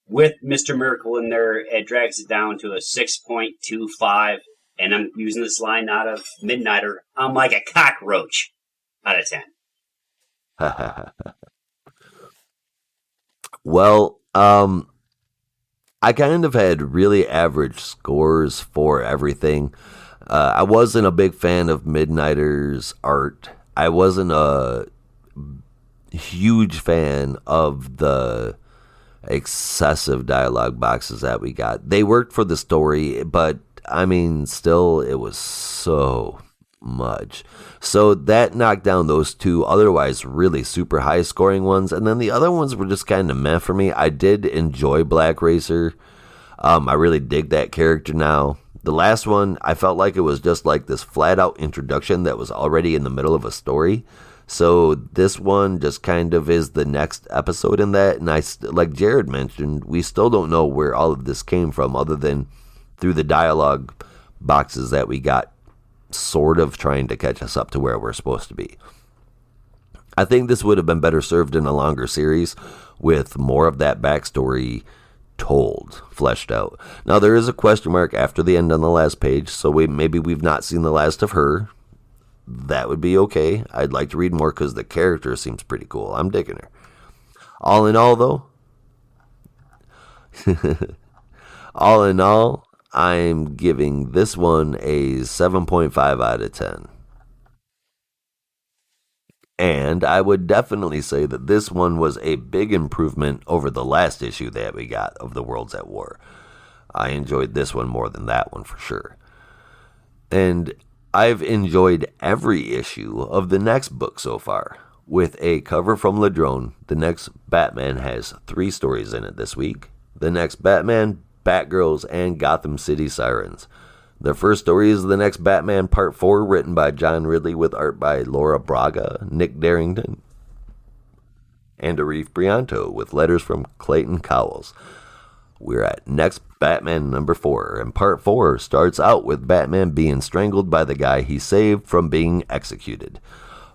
With Mr. Miracle in there, it drags it down to a 6.25. And I'm using this line out of Midnighter. I'm like a cockroach out of 10. Well, I kind of had really average scores for everything. I wasn't a big fan of Midnighter's art. I wasn't a huge fan of the excessive dialogue boxes that we got. They worked for the story, but I mean, still, it was so much. So that knocked down those two otherwise really super high scoring ones. And then the other ones were just kind of meh for me. I did enjoy Black Racer. I really dig that character now. The last one, I felt like it was just like this flat out introduction that was already in the middle of a story. So this one just kind of is the next episode in that. And like Jared mentioned, we still don't know where all of this came from other than through the dialogue boxes that we got sort of trying to catch us up to where we're supposed to be. I think this would have been better served in a longer series with more of that backstory told, fleshed out. Now there is a question mark after the end on the last page, so maybe we've not seen the last of her. That would be okay. I'd like to read more because the character seems pretty cool. I'm digging her. All in all, though, all in all, I'm giving this one a 7.5 out of 10. And I would definitely say that this one was a big improvement over the last issue that we got of The Worlds at War. I enjoyed this one more than that one for sure. And I've enjoyed every issue of the next book so far. With a cover from Ladrone, the next Batman has 3 stories in it this week. The next Batman, Batgirls, and Gotham City Sirens. The first story is The Next Batman Part 4, written by John Ridley with art by Laura Braga, Nick Darrington, and Arif Brianto with letters from Clayton Cowles. We're at Next Batman number 4, and Part 4 starts out with Batman being strangled by the guy he saved from being executed.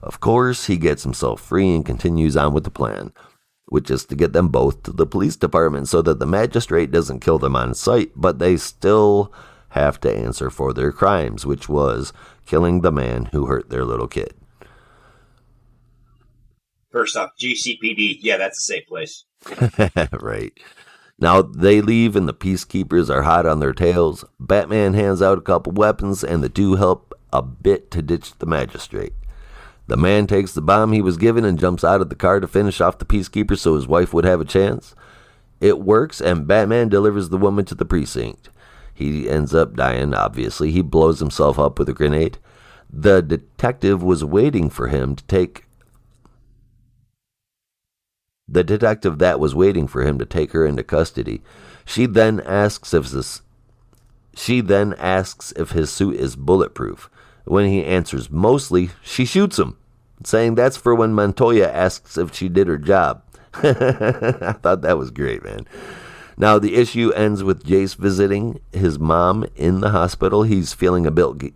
Of course, he gets himself free and continues on with the plan, which is to get them both to the police department so that the magistrate doesn't kill them on sight, but they still have to answer for their crimes, which was killing the man who hurt their little kid. First off, GCPD, yeah, that's a safe place. Right. Now they leave and the peacekeepers are hot on their tails. Batman hands out a couple weapons and the two help a bit to ditch the magistrate. The man takes the bomb he was given and jumps out of the car to finish off the peacekeeper so his wife would have a chance. It works and Batman delivers the woman to the precinct. He ends up dying, obviously. He blows himself up with a grenade. The detective was waiting for him to take... The detective that was waiting for him to take her into custody. She then asks if his suit is bulletproof. When he answers mostly, she shoots him, saying that's for when Montoya asks if she did her job. I thought that was great, man. Now the issue ends with Jace visiting his mom in the hospital. He's feeling a bit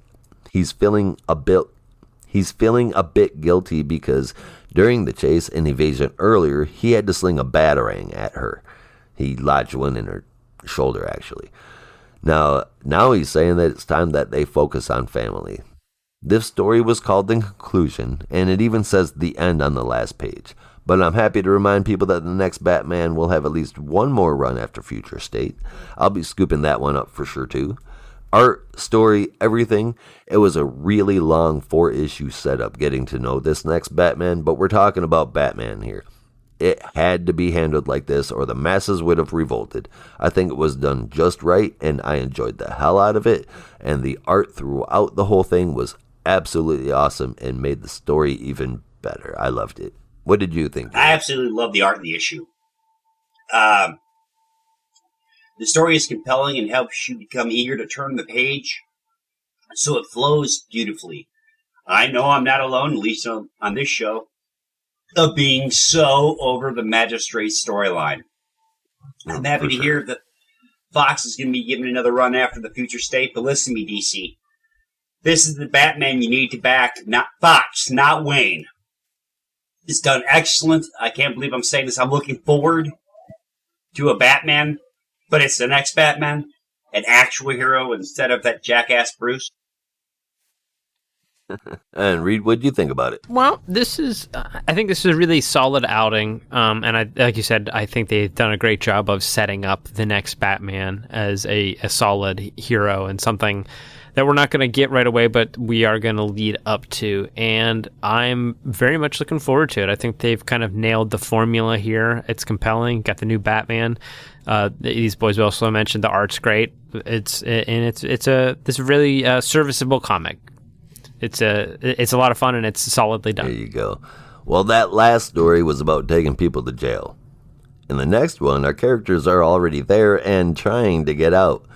guilty because during the chase and evasion earlier, he had to sling a batarang at her. He lodged one in her shoulder, actually. Now he's saying that it's time that they focus on family. This story was called The Conclusion, and it even says the end on the last page. But I'm happy to remind people that the next Batman will have at least one more run after Future State. I'll be scooping that one up for sure, too. Art, story, everything. It was a really long 4-issue setup getting to know this next Batman, but we're talking about Batman here. It had to be handled like this or the masses would have revolted. I think it was done just right, and I enjoyed the hell out of it, and the art throughout the whole thing was absolutely awesome and made the story even better. I loved it. What did you think? I absolutely love the art in the issue. The story is compelling and helps you become eager to turn the page, so it flows beautifully. I know I'm not alone, at least on this show, of being so over the magistrate storyline. I'm happy to hear that Fox is going to be given another run after the Future State, but listen to me, DC. This is the Batman you need to back, not Fox, not Wayne. It's done excellent. I can't believe I'm saying this. I'm looking forward to a Batman, but it's the next Batman, an actual hero instead of that jackass Bruce. And Reed, what do you think about it? Well, I think this is a really solid outing. And like you said, I think they've done a great job of setting up the next Batman as a solid hero and something that we're not going to get right away, but we are going to lead up to. And I'm very much looking forward to it. I think they've kind of nailed the formula here. It's compelling. Got the new Batman. These boys also mentioned the art's great. It's a really serviceable comic. It's a lot of fun, and it's solidly done. There you go. Well, that last story was about taking people to jail. In the next one, our characters are already there and trying to get out.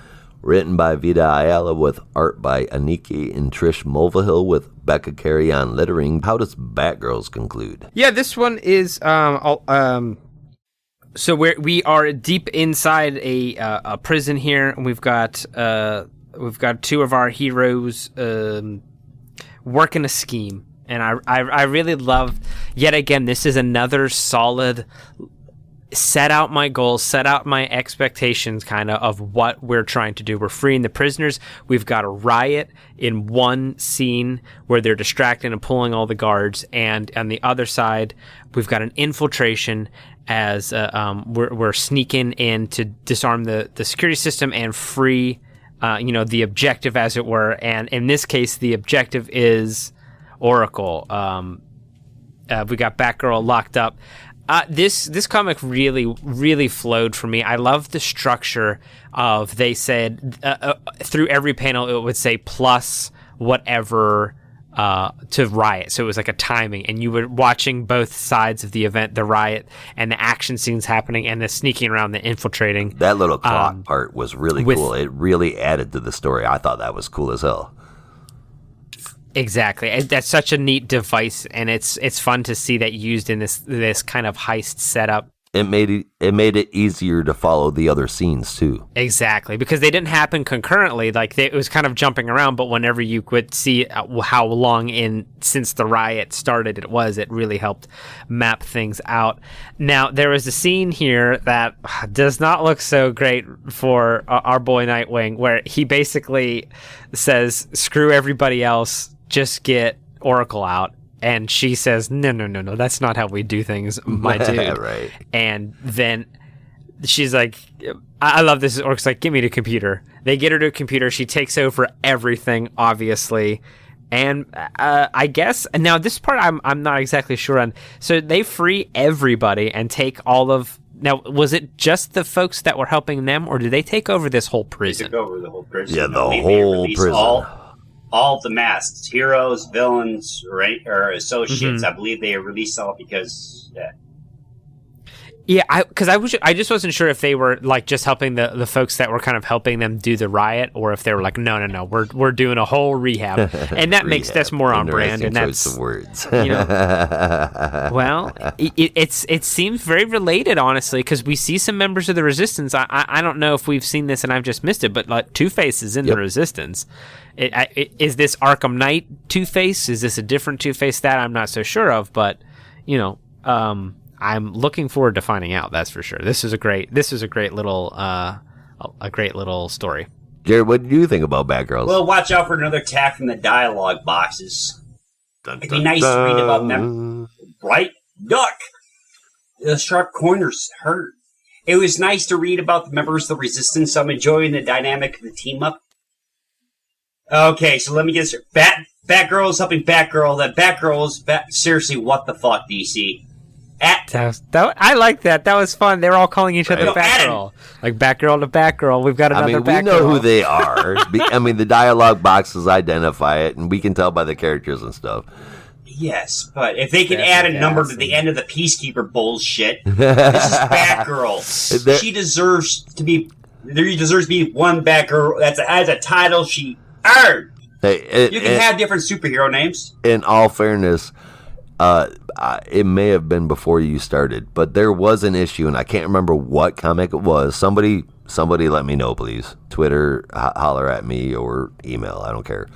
Written by Vita Ayala with art by Aniki and Trish Mulvihill with Becca Carey on lettering. How does Batgirls conclude? Yeah, this one is so we are deep inside a prison here, and we've got two of our heroes working a scheme, and I really love. Yet again, this is another solid. Set out my goals, set out my expectations kind of what we're trying to do. We're freeing the prisoners. We've got a riot in one scene where they're distracting and pulling all the guards. And on the other side, we've got an infiltration as we're sneaking in to disarm the security system and free, the objective, as it were. And in this case, the objective is Oracle. We got Batgirl locked up. This comic really flowed for me. I love the structure of, they said through every panel it would say plus whatever to riot. So it was like a timing, and you were watching both sides of the event, the riot and the action scenes happening and the sneaking around, the infiltrating. That little clock part was really cool. It really added to the story. I thought that was cool as hell. Exactly. That's such a neat device, and it's fun to see that used in this kind of heist setup. It made it easier to follow the other scenes too. Exactly, because they didn't happen concurrently. Like it was kind of jumping around, but whenever you could see how long since the riot started it really helped map things out. Now there was a scene here that does not look so great for our boy Nightwing, where he basically says, "Screw everybody else. Just get Oracle out." And she says, no, that's not how we do things, my dude. Right. And then she's like, I love this. Oracle's like, give me the computer. They get her to a computer. She takes over everything, obviously. And I guess, now this part I'm not exactly sure on. So they free everybody and take all of... Now, was it just the folks that were helping them, or did they take over this whole prison? They took over the whole prison. Yeah, the whole prison. All the masks, heroes, villains, right, or associates. I believe they released all because. Yeah, because I just wasn't sure if they were like just helping the folks that were kind of helping them do the riot, or if they were like, no, we're doing a whole rehab, and that makes that's more on brand, and that's of words. Well, it seems very related, honestly, because we see some members of the Resistance. I don't know if we've seen this and I've just missed it, but like Two-Face is in the Resistance. Is this Arkham Knight Two-Face? Is this a different Two-Face? That I'm not so sure of, but I'm looking forward to finding out. That's for sure. This is a great little story. Jared, what do you think about Batgirls? Well, watch out for another attack from the dialogue boxes. It'd be nice to read about them. Bright duck. The sharp corners hurt. It was nice to read about the members of the Resistance. I'm enjoying the dynamic of the team up. Okay, so let me get this. Batgirl's helping Batgirl. That Batgirl's seriously, what the fuck, DC? I like that. That was fun. They were all calling each other Batgirl. Like Batgirl to Batgirl. We've got another Batgirl. We know who they are. The dialogue boxes identify it, and we can tell by the characters and stuff. Yes, but if they can add a number to the end of the Peacekeeper bullshit, this is Batgirl. She deserves to be. There deserves to be one Batgirl. That's a title she earned. Hey, you can have different superhero names. In all fairness, it may have been before you started, but there was an issue, and I can't remember what comic it was. Somebody let me know, please. Twitter, holler at me, or email. I don't care.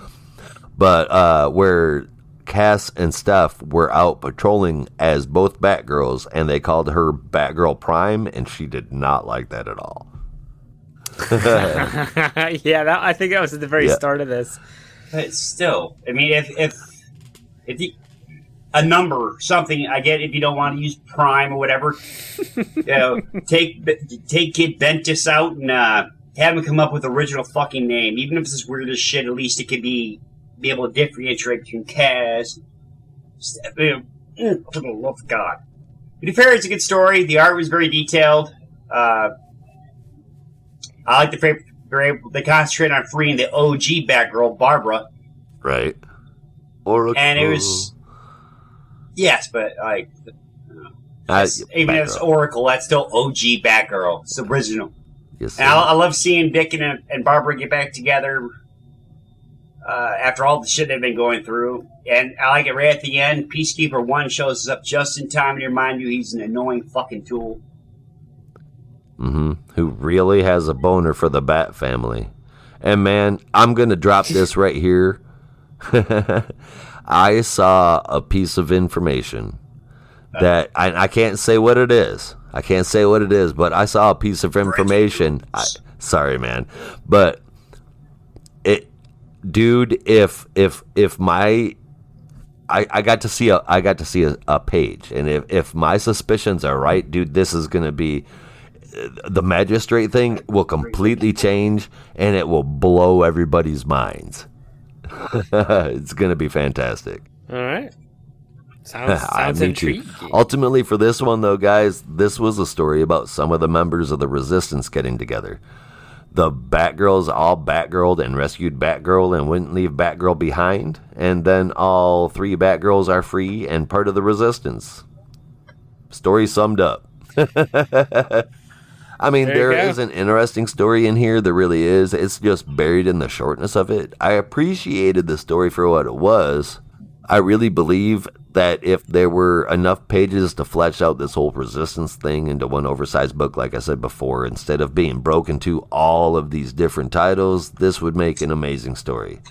But where Cass and Steph were out patrolling as both Batgirls, and they called her Batgirl Prime, and she did not like that at all. Yeah, I think that was at the very start of this. But still, if a number, something, I get if you don't want to use Prime or whatever, take Kid Bentis out and have him come up with original fucking name. Even if it's weird as shit, at least it could be able to differentiate between Cass. For the love of God. To be fair, it's a good story. The art was very detailed. I like the fact they concentrate on freeing the OG Batgirl, Barbara. Right. Oracle. And it was... Yes, but like... even if it's Oracle, that's still OG Batgirl. It's original. Yes, and I love seeing Dick and Barbara get back together after all the shit they've been going through. And I like it right at the end. Peacekeeper 1 shows up just in time to remind you he's an annoying fucking tool. Mm-hmm. Who really has a boner for the Bat family. And man, I'm going to drop this right here. I saw a piece of information that I can't say what it is. I can't say what it is, but I saw a piece of information. Sorry, man, but dude, if my I got to see a page, and if my suspicions are right, dude, this is gonna be the magistrate thing will completely change, and it will blow everybody's minds. It's gonna be fantastic. All right. Sounds intriguing. Ultimately, for this one, though, guys, this was a story about some of the members of the Resistance getting together. The Batgirls all Batgirled and rescued Batgirl and wouldn't leave Batgirl behind. And then all 3 Batgirls are free and part of the Resistance. Story summed up. I mean, there is an interesting story in here. There really is. It's just buried in the shortness of it. I appreciated the story for what it was. I really believe that if there were enough pages to flesh out this whole Resistance thing into one oversized book, like I said before, instead of being broken to all of these different titles, this would make an amazing story.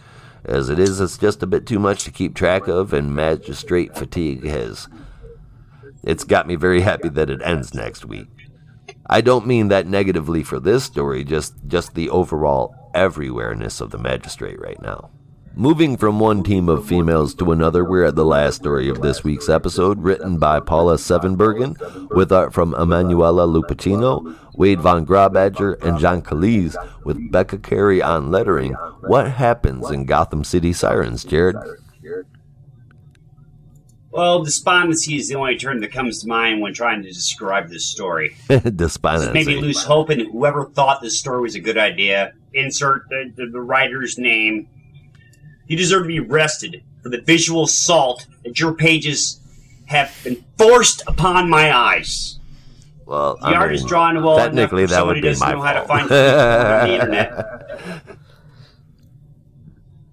As it is, it's just a bit too much to keep track of, and magistrate fatigue it's got me very happy that it ends next week. I don't mean that negatively for this story, just the overall everywhereness of the magistrate right now. Moving from one team of females to another, we're at the last story of this week's episode, written by Paula Sevenbergen, with art from Emanuela Lupacino, Wade Von Grabadger, and John Calise, with Becca Carey on lettering. What happens in Gotham City Sirens, Jared? Well, despondency is the only term that comes to mind when trying to describe this story. Despondency. Maybe lose hope in whoever thought this story was a good idea. Insert the writer's name. You deserve to be arrested for the visual assault that your pages have been forced upon my eyes. Well, the art is drawn well technically enough that would be my fault. How to find on the internet.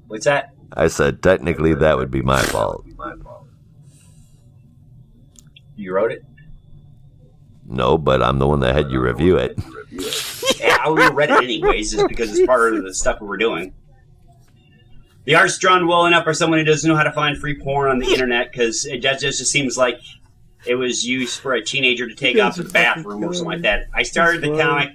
What's that? I said technically that would be my fault. You wrote it? No, but I'm the one that had you review it. Yeah, I would have read it anyways, just because it's part of the stuff we were doing. The art's drawn well enough for someone who doesn't know how to find free porn on the internet, because it just seems like it was used for a teenager to take off to the bathroom or something like that. I started the comic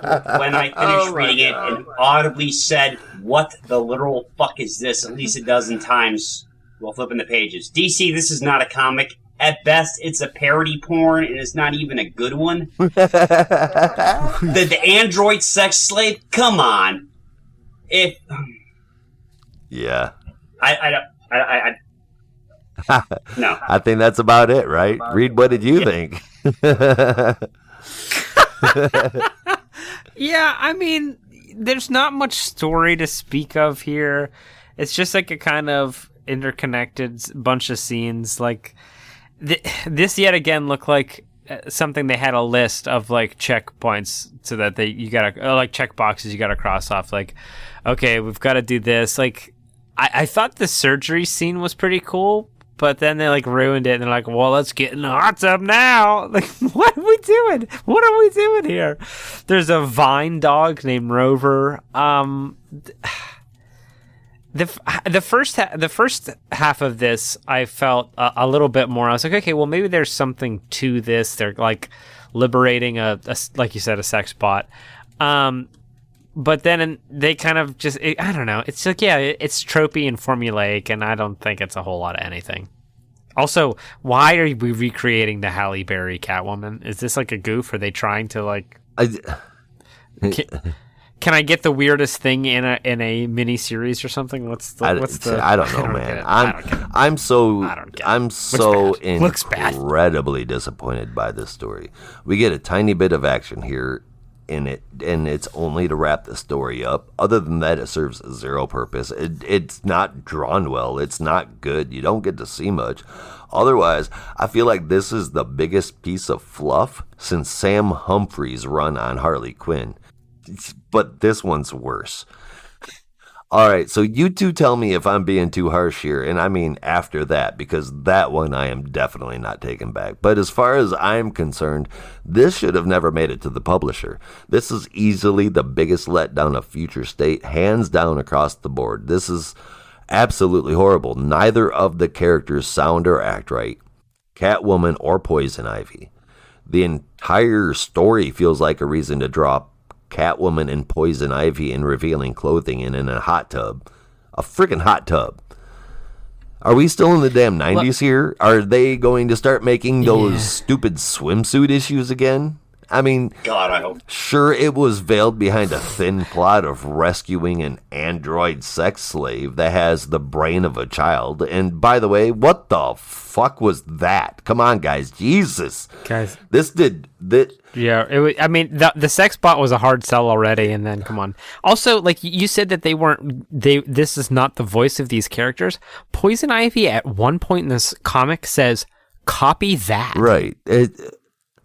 when I finished reading it and audibly said, "What the literal fuck is this?" at least a dozen times while flipping the pages. DC, this is not a comic. At best, it's a parody porn, and it's not even a good one. the android sex slave? Come on. Yeah. No. I think that's about it, right? Reed, what did you think? Yeah, I mean, there's not much story to speak of here. It's just like a kind of interconnected bunch of scenes. Like, this yet again looked like something they had a list of like checkpoints so that you gotta like check boxes you gotta cross off. Like, okay, we've got to do this. Like, I thought the surgery scene was pretty cool, but then they like ruined it and they're like, well, let's get in the hot tub now. Like, what are we doing? What are we doing here? There's a vine dog named Rover. The first half of this, I felt a little bit more. I was like, okay, well, maybe there's something to this. They're like liberating a like you said, a sex bot. But then they kind of just, I don't know. It's like, yeah, it's tropey and formulaic, and I don't think it's a whole lot of anything. Also, why are we recreating the Halle Berry Catwoman? Is this like a goof? Are they trying to like? Can I get the weirdest thing in a mini series or something? I don't know, man. I'm so incredibly disappointed by this story. We get a tiny bit of action here, in it, and it's only to wrap the story up. Other than that, it serves zero purpose. It's not drawn well. It's not good. You don't get to see much. Otherwise, I feel like this is the biggest piece of fluff since Sam Humphrey's run on Harley Quinn. But this one's worse. All right, so you two tell me if I'm being too harsh here, and I mean after that, because that one I am definitely not taking back. But as far as I'm concerned, this should have never made it to the publisher. This is easily the biggest letdown of Future State, hands down across the board. This is absolutely horrible. Neither of the characters sound or act right, Catwoman or Poison Ivy. The entire story feels like a reason to draw Catwoman and Poison Ivy in revealing clothing and in a hot tub. A freaking hot tub. Are we still in the damn 90s here? Are they going to start making those stupid swimsuit issues again? I mean, God, I hope. Sure, it was veiled behind a thin plot of rescuing an android sex slave that has the brain of a child. And by the way, what the fuck was that? Come on, guys. Jesus. Guys. Yeah, I mean, the sex bot was a hard sell already, and then come on. Also, like you said that this is not the voice of these characters. Poison Ivy at one point in this comic says, "Copy that." Right.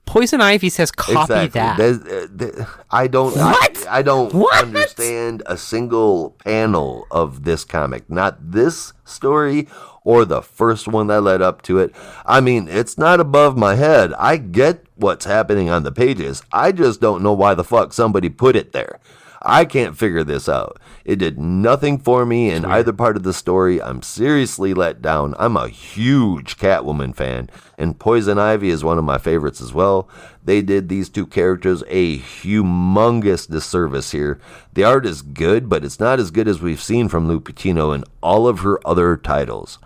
Poison Ivy says, "Copy that." I don't. What? I don't What? understand a single panel of this comic. Not this story or the first one that led up to it. I mean, it's not above my head. I get what's happening on the pages. I just don't know why the fuck somebody put it there. I can't figure this out. It did nothing for me in either part of the story. I'm seriously let down. I'm a huge Catwoman fan, and Poison Ivy is one of my favorites as well. They did these two characters a humongous disservice here. The art is good, but it's not as good as we've seen from Lou Pacino in all of her other titles.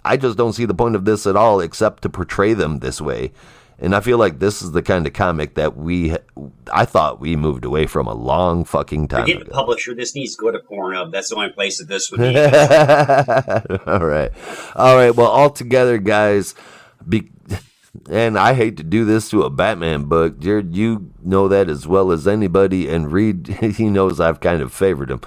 I just don't see the point of this at all except to portray them this way. And I feel like this is the kind of comic that I thought we moved away from a long fucking time Forget ago. the publisher. This needs to go to Pornhub. That's the only place that this would be. All right. Well, all together, guys, and I hate to do this to a Batman book. Jared, you know that as well as anybody, and Reed, he knows I've kind of favored him.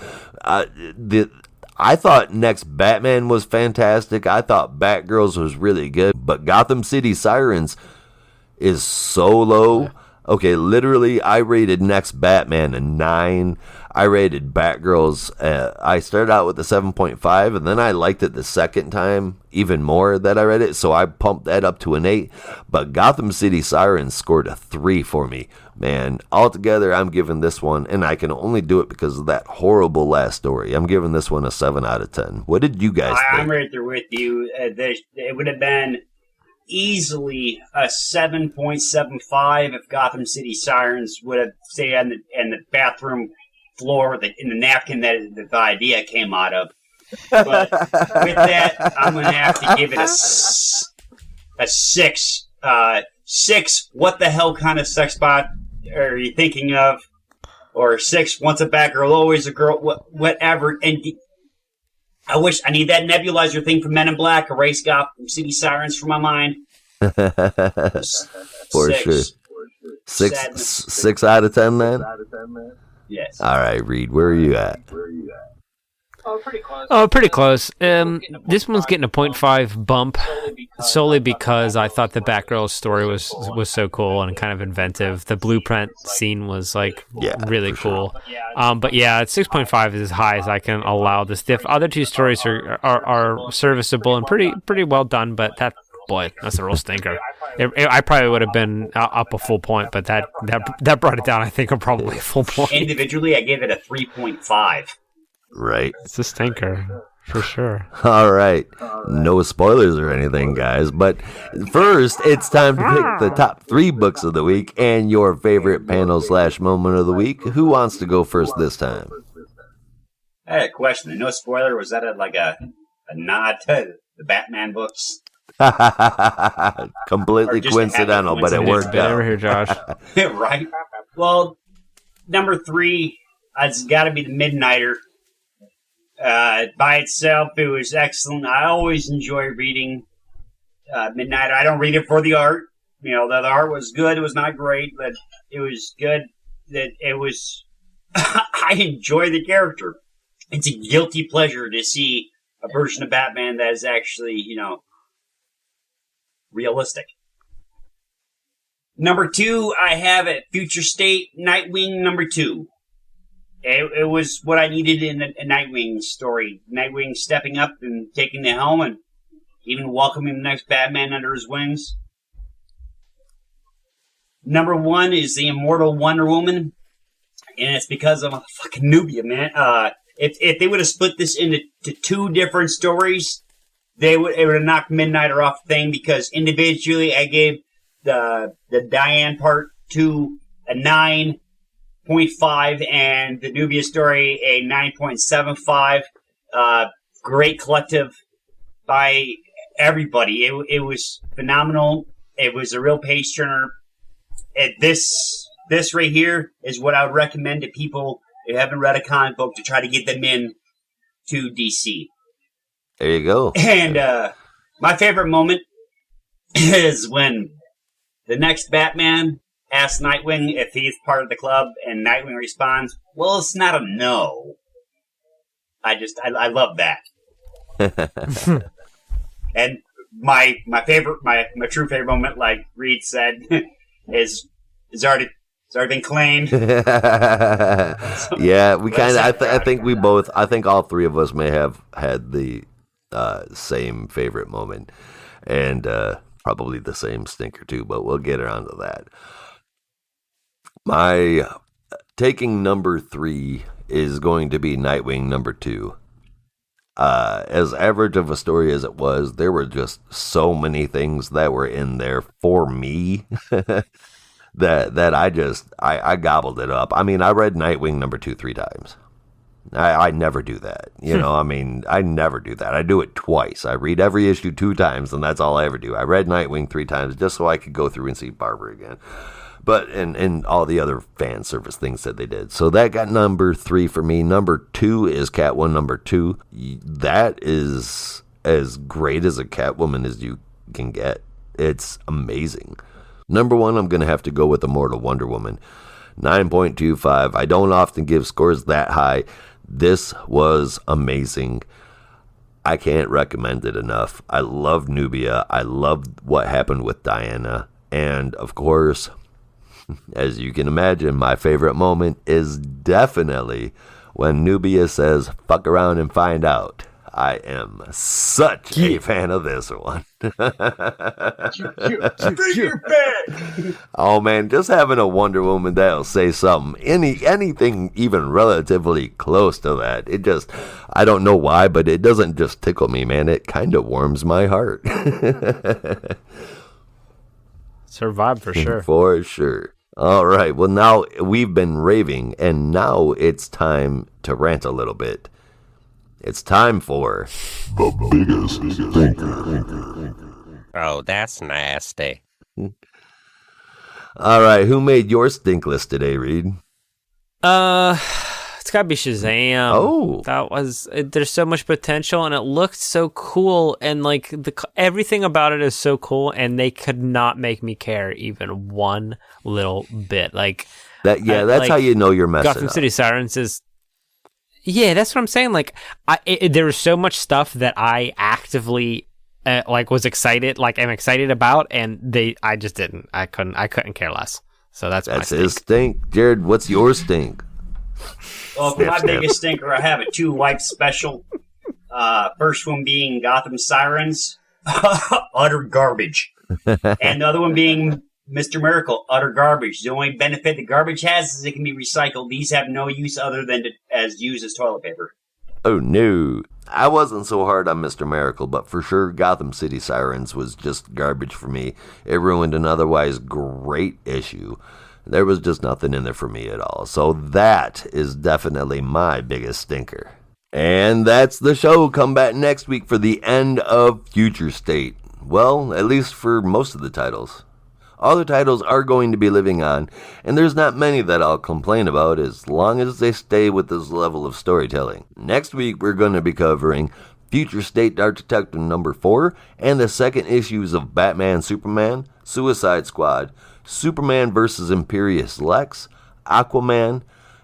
I thought Next Batman was fantastic. I thought Batgirls was really good, but Gotham City Sirens is so low. Okay, literally, I rated Next Batman a 9. I rated Batgirls, I started out with a 7.5, and then I liked it the second time even more that I read it, so I pumped that up to an 8. But Gotham City Sirens scored a 3 for me. Man, altogether, I'm giving this one, and I can only do it because of that horrible last story. I'm giving this one a 7 out of 10. What did you guys think? I'm right there with you. It would have been easily a 7.75 if Gotham City Sirens would have stayed on the bathroom floor in the napkin that the idea came out of. But with that, I'm going to have to give it a 6. 6, what the hell kind of sex bot are you thinking of? Or 6, once a Batgirl, always a girl, whatever. And I need that nebulizer thing from Men in Black, erase Gotham City Sirens from my mind. For sure. 6 out of 10, then? Yes. All right, Reed, where are you at? Pretty close. This one's getting a 0.5 bump solely because I thought the Batgirl story was so cool and kind of inventive. The blueprint scene was really cool. Sure. But yeah, 6.5 is as high as I can allow this. The other two stories are serviceable and pretty well done, but that's a real stinker. I probably would have been up a full point, but that brought it down, I think, probably a full point. Individually, I gave it a 3.5. Right. It's a stinker, for sure. All right. No spoilers or anything, guys. But first, it's time to pick the top 3 books of the week and your favorite panel/moment of the week. Who wants to go first this time? I had a question. The no spoiler, was that a nod to the Batman books? Completely coincidental, but it worked out. Over here, Josh. Right? Well, number 3, it's got to be the Midnighter. By itself, it was excellent. I always enjoy reading Midnighter. I don't read it for the art. The art was good. It was not great, but it was good. that it was. I enjoy the character. It's a guilty pleasure to see a version of Batman that is actually, realistic. Number 2, I have at Future State Nightwing number 2. It was what I needed in a Nightwing story. Nightwing stepping up and taking the helm and even welcoming the next Batman under his wings. Number 1 is the Immortal Wonder Woman. And it's because of a fucking Nubia, man. If they would have split this into 2 different stories, it would have knocked Midnighter off the thing, because individually I gave the Diane part 2 a 9.5 and the Nubia story a 9.75. Great collective by everybody. It was phenomenal. It was a real page turner. This right here is what I would recommend to people who haven't read a comic book to try to get them in to DC. There you go. And my favorite moment is when the next Batman asks Nightwing if he's part of the club, and Nightwing responds, "Well, it's not a no." I love that. And my true favorite moment, like Reed said, is already been claimed. Yeah, we kind of. I think all 3 of us may have had the same favorite moment, and probably the same stinker too. But we'll get around to that. My taking number 3 is going to be Nightwing number 2. As average of a story as it was, there were just so many things that were in there for me that I gobbled it up. I mean, I read Nightwing number 2 3 times. I never do that. I never do that. I do it twice. I read every issue 2 times, and that's all I ever do. I read Nightwing 3 times just so I could go through and see Barbara again. But, and all the other fan service things that they did. So that got number 3 for me. Number 2 is Catwoman number 2. That is as great as a Catwoman as you can get. It's amazing. Number 1, I'm going to have to go with Immortal Wonder Woman. 9.25. I don't often give scores that high. This was amazing. I can't recommend it enough. I love Nubia. I love what happened with Diana. And, of course, as you can imagine, my favorite moment is definitely when Nubia says, "Fuck around and find out." I am such a fan of this one. Oh man, just having a Wonder Woman that'll say something, anything even relatively close to that, it just, I don't know why, but it doesn't just tickle me, man. It kind of warms my heart. Survive for sure. For sure. All right, well now we've been raving, and now it's time to rant a little bit. It's time for the biggest stinker. Oh, that's nasty. All right, who made your stink list today, Reed? It's gotta be Shazam. Oh, there's so much potential, and it looked so cool, and like everything about it is so cool, and they could not make me care even one little bit. Like that, yeah, that's how you know you're messing Gotham up. City Sirens is. Yeah, that's what I'm saying. Like, there was so much stuff that I actively was excited, am excited about, and I just didn't. I couldn't care less. So that's his stink. Jared, what's your stink? Well, for my biggest stinker, I have a 2 wipe special. First one being Gotham Sirens, utter garbage, and the other one being Mr. Miracle, utter garbage. The only benefit the garbage has is it can be recycled. These have no use other than as used as toilet paper. Oh no, I wasn't so hard on Mr. Miracle, but for sure Gotham City Sirens was just garbage for me. It ruined an otherwise great issue. There was just nothing in there for me at all. So that is definitely my biggest stinker. And that's the show. Come back next week for the end of Future State. Well, at least for most of the titles. Other titles are going to be living on, and there's not many that I'll complain about as long as they stay with this level of storytelling. Next week, we're going to be covering Future State Dark Detective number 4 and the second issues of Batman Superman, Suicide Squad, Superman vs. Imperious Lex, Aquaman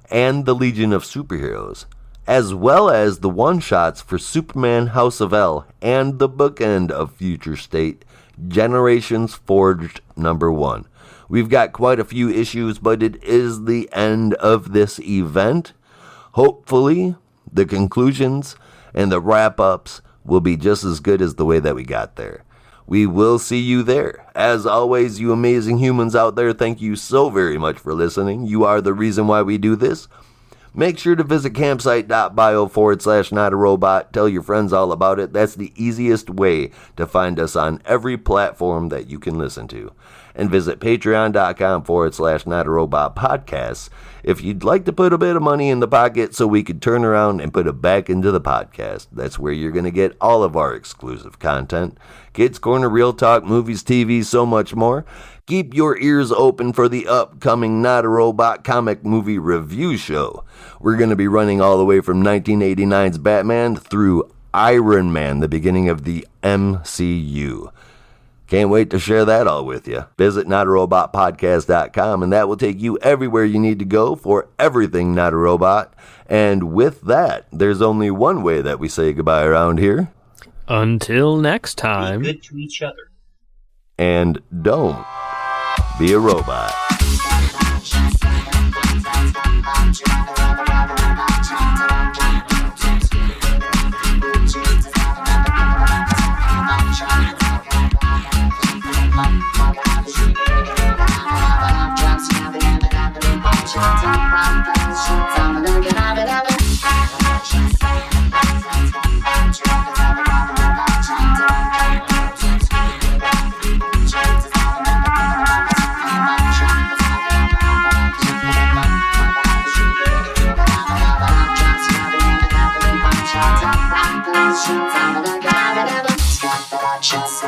and the Legion of Superheroes, as well as the one-shots for Superman House of L and the bookend of Future State, Generations Forged #1. We've got quite a few issues, but it is the end of this event. Hopefully, the conclusions and the wrap-ups will be just as good as the way that we got there. We will see you there. As always, you amazing humans out there, thank you so very much for listening. You are the reason why we do this. Make sure to visit campsite.bio/notarobot. Tell your friends all about it. That's the easiest way to find us on every platform that you can listen to. And visit patreon.com/notarobotpodcasts if you'd like to put a bit of money in the pocket so we could turn around and put it back into the podcast. That's where you're going to get all of our exclusive content. Kids Corner, Real Talk, movies, TV, so much more. Keep your ears open for the upcoming Not a Robot comic movie review show. We're going to be running all the way from 1989's Batman through Iron Man, the beginning of the MCU. Can't wait to share that all with you. Visit notarobotpodcast.com, and that will take you everywhere you need to go for everything Not a Robot. And with that, there's only one way that we say goodbye around here. Until next time. Be good to each other. And don't be a robot. Just